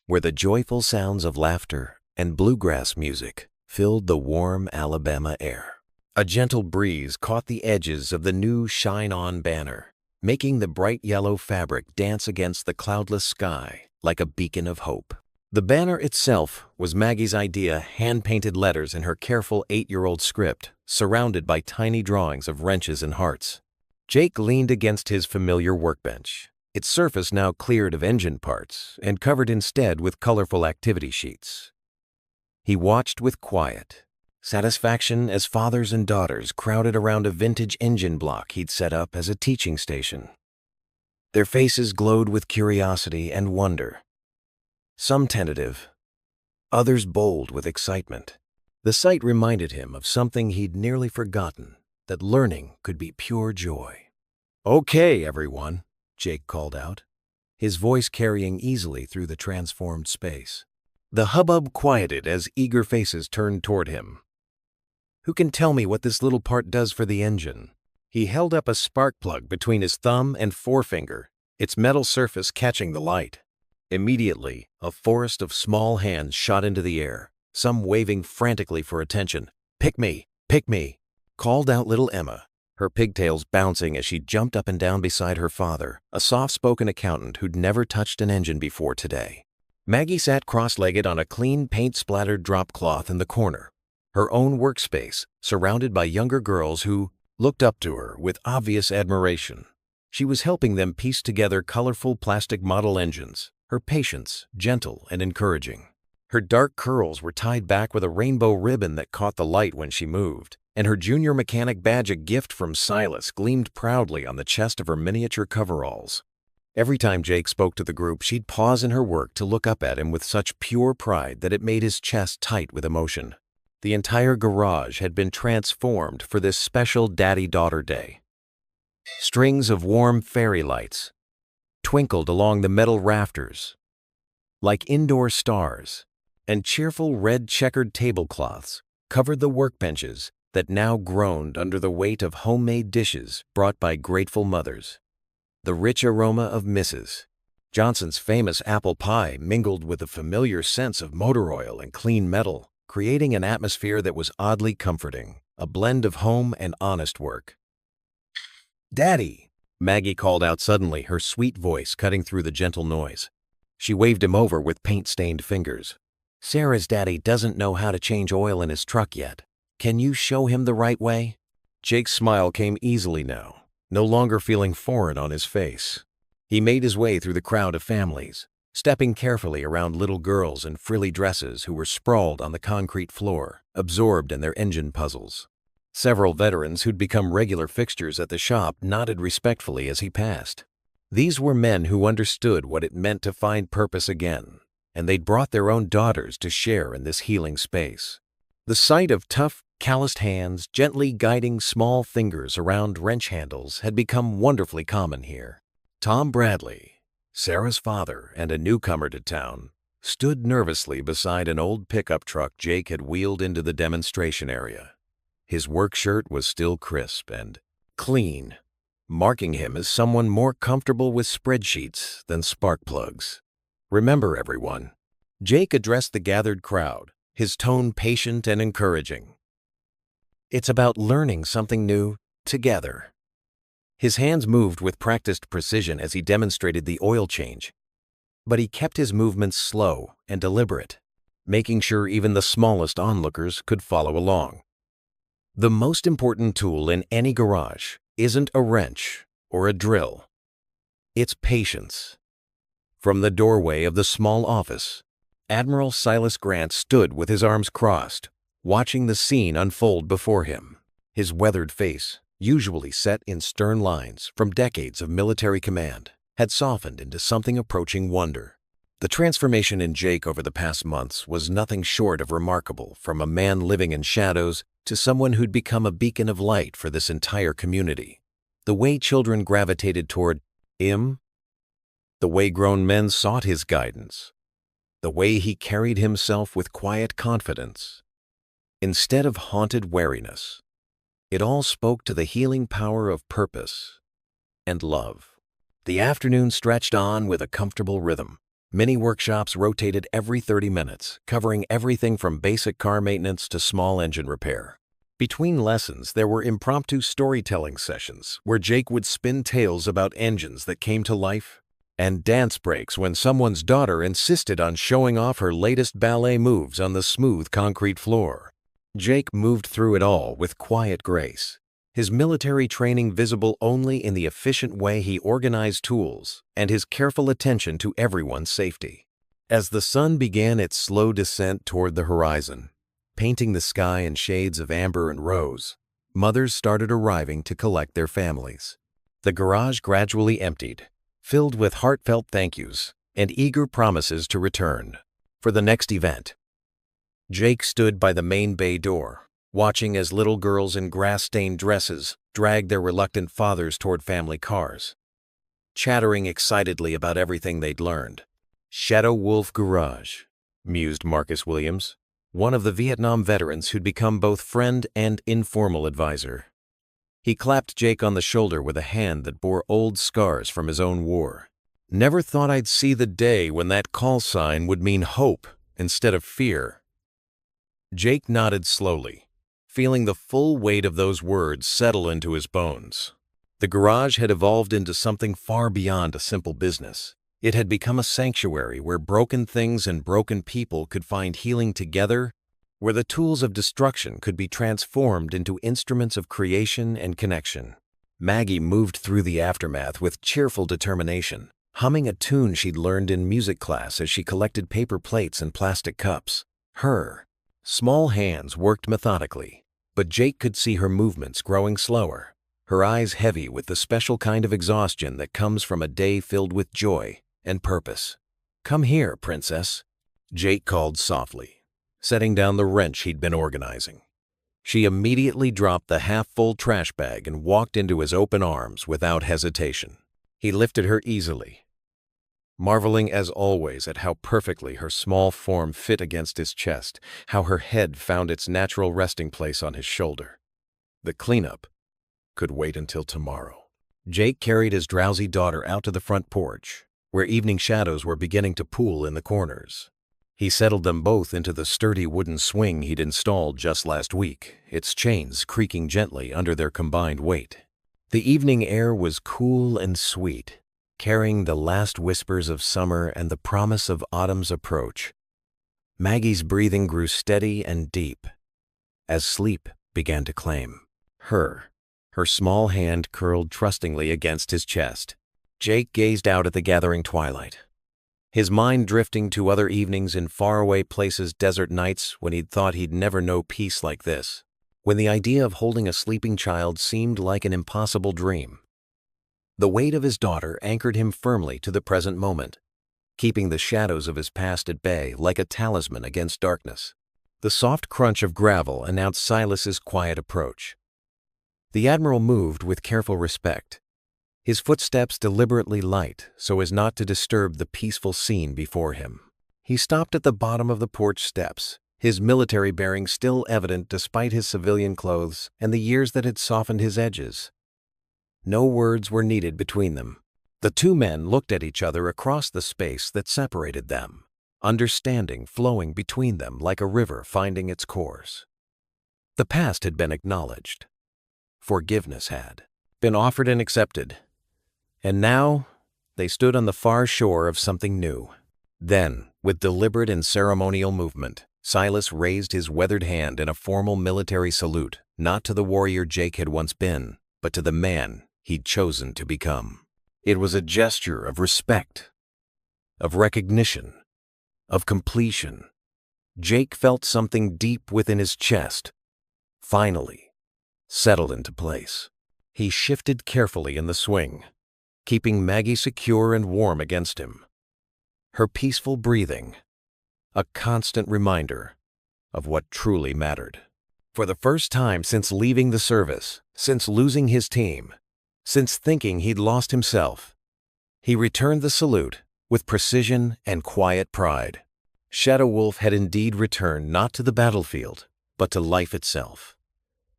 where the joyful sounds of laughter and bluegrass music filled the warm Alabama air. A gentle breeze caught the edges of the new Shine On banner, making the bright yellow fabric dance against the cloudless sky like a beacon of hope. The banner itself was Maggie's idea, hand-painted letters in her careful 8-year-old script, surrounded by tiny drawings of wrenches and hearts. Jake leaned against his familiar workbench, its surface now cleared of engine parts and covered instead with colorful activity sheets. He watched with quiet, satisfaction as fathers and daughters crowded around a vintage engine block he'd set up as a teaching station. Their faces glowed with curiosity and wonder, some tentative, others bold with excitement. The sight reminded him of something he'd nearly forgotten, that learning could be pure joy. "Okay, everyone," Jake called out, his voice carrying easily through the transformed space. The hubbub quieted as eager faces turned toward him. "Who can tell me what this little part does for the engine?" He held up a spark plug between his thumb and forefinger, its metal surface catching the light. Immediately, a forest of small hands shot into the air, some waving frantically for attention. "Pick me! Pick me!" called out little Emma, her pigtails bouncing as she jumped up and down beside her father, a soft-spoken accountant who'd never touched an engine before today. Maggie sat cross-legged on a clean, paint-splattered drop cloth in the corner, her own workspace, surrounded by younger girls who looked up to her with obvious admiration. She was helping them piece together colorful plastic model engines, her patience gentle and encouraging. Her dark curls were tied back with a rainbow ribbon that caught the light when she moved, and her junior mechanic badge, a gift from Silas, gleamed proudly on the chest of her miniature coveralls. Every time Jake spoke to the group, she'd pause in her work to look up at him with such pure pride that it made his chest tight with emotion. The entire garage had been transformed for this special daddy-daughter day. Strings of warm fairy lights twinkled along the metal rafters like indoor stars, and cheerful red checkered tablecloths covered the workbenches that now groaned under the weight of homemade dishes brought by grateful mothers. The rich aroma of Mrs. Johnson's famous apple pie mingled with the familiar sense of motor oil and clean metal, creating an atmosphere that was oddly comforting, a blend of home and honest work. "Daddy!" Maggie called out suddenly, her sweet voice cutting through the gentle noise. She waved him over with paint-stained fingers. "Sarah's daddy doesn't know how to change oil in his truck yet. Can you show him the right way?" Jake's smile came easily now, no longer feeling foreign on his face. He made his way through the crowd of families, stepping carefully around little girls in frilly dresses who were sprawled on the concrete floor, absorbed in their engine puzzles. Several veterans who'd become regular fixtures at the shop nodded respectfully as he passed. These were men who understood what it meant to find purpose again, and they'd brought their own daughters to share in this healing space. The sight of tough, calloused hands gently guiding small fingers around wrench handles had become wonderfully common here. Tom Bradley, Sarah's father and a newcomer to town, stood nervously beside an old pickup truck Jake had wheeled into the demonstration area. His work shirt was still crisp and clean, marking him as someone more comfortable with spreadsheets than spark plugs. "Remember, everyone," Jake addressed the gathered crowd, his tone patient and encouraging. "It's about learning something new together." His hands moved with practiced precision as he demonstrated the oil change, but he kept his movements slow and deliberate, making sure even the smallest onlookers could follow along. The most important tool in any garage isn't a wrench or a drill. It's patience. From the doorway of the small office, Admiral Silas Grant stood with his arms crossed, watching the scene unfold before him. His weathered face, usually set in stern lines from decades of military command, had softened into something approaching wonder. The transformation in Jake over the past months was nothing short of remarkable, from a man living in shadows to someone who'd become a beacon of light for this entire community. The way children gravitated toward him, the way grown men sought his guidance, the way he carried himself with quiet confidence, instead of haunted wariness. It all spoke to the healing power of purpose and love. The afternoon stretched on with a comfortable rhythm. Many workshops rotated every 30 minutes, covering everything from basic car maintenance to small engine repair. Between lessons, there were impromptu storytelling sessions where Jake would spin tales about engines that came to life, and dance breaks when someone's daughter insisted on showing off her latest ballet moves on the smooth concrete floor. Jake moved through it all with quiet grace, his military training visible only in the efficient way he organized tools and his careful attention to everyone's safety. As the sun began its slow descent toward the horizon, painting the sky in shades of amber and rose, mothers started arriving to collect their families. The garage gradually emptied, filled with heartfelt thank yous and eager promises to return for the next event. Jake stood by the main bay door, watching as little girls in grass-stained dresses dragged their reluctant fathers toward family cars, chattering excitedly about everything they'd learned. Shadow Wolf Garage, mused Marcus Williams, one of the Vietnam veterans who'd become both friend and informal advisor. He clapped Jake on the shoulder with a hand that bore old scars from his own war. Never thought I'd see the day when that call sign would mean hope instead of fear. Jake nodded slowly, feeling the full weight of those words settle into his bones. The garage had evolved into something far beyond a simple business. It had become a sanctuary where broken things and broken people could find healing together, where the tools of destruction could be transformed into instruments of creation and connection. Maggie moved through the aftermath with cheerful determination, humming a tune she'd learned in music class as she collected paper plates and plastic cups. Her small hands worked methodically, but Jake could see her movements growing slower, her eyes heavy with the special kind of exhaustion that comes from a day filled with joy and purpose. "Come here, princess," Jake called softly, setting down the wrench he'd been organizing. She immediately dropped the half-full trash bag and walked into his open arms without hesitation. He lifted her easily, marveling as always at how perfectly her small form fit against his chest, how her head found its natural resting place on his shoulder. The cleanup could wait until tomorrow. Jake carried his drowsy daughter out to the front porch, where evening shadows were beginning to pool in the corners. He settled them both into the sturdy wooden swing he'd installed just last week, its chains creaking gently under their combined weight. The evening air was cool and sweet, carrying the last whispers of summer and the promise of autumn's approach. Maggie's breathing grew steady and deep as sleep began to claim her. Her small hand curled trustingly against his chest. Jake gazed out at the gathering twilight, his mind drifting to other evenings in faraway places, desert nights when he'd thought he'd never know peace like this, when the idea of holding a sleeping child seemed like an impossible dream. The weight of his daughter anchored him firmly to the present moment, keeping the shadows of his past at bay like a talisman against darkness. The soft crunch of gravel announced Silas's quiet approach. The Admiral moved with careful respect, his footsteps deliberately light so as not to disturb the peaceful scene before him. He stopped at the bottom of the porch steps, his military bearing still evident despite his civilian clothes and the years that had softened his edges. No words were needed between them. The two men looked at each other across the space that separated them, understanding flowing between them like a river finding its course. The past had been acknowledged. Forgiveness had been offered and accepted. And now, they stood on the far shore of something new. Then, with deliberate and ceremonial movement, Silas raised his weathered hand in a formal military salute, not to the warrior Jake had once been, but to the man he'd chosen to become. It was a gesture of respect, of recognition, of completion. Jake felt something deep within his chest, finally, settled into place. He shifted carefully in the swing, keeping Maggie secure and warm against him. Her peaceful breathing, a constant reminder of what truly mattered. For the first time since leaving the service, since losing his team, since thinking he'd lost himself, he returned the salute with precision and quiet pride. Shadow Wolf had indeed returned not to the battlefield, but to life itself.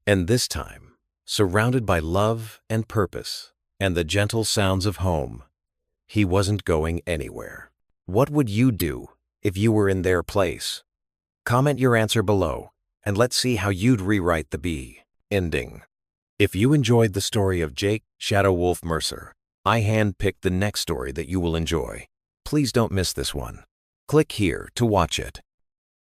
And this time, surrounded by love and purpose and the gentle sounds of home, he wasn't going anywhere. What would you do if you were in their place? Comment your answer below, and let's see how you'd rewrite the B ending. If you enjoyed the story of Jake Shadow Wolf Mercer, I handpicked the next story that you will enjoy. Please don't miss this one. Click here to watch it.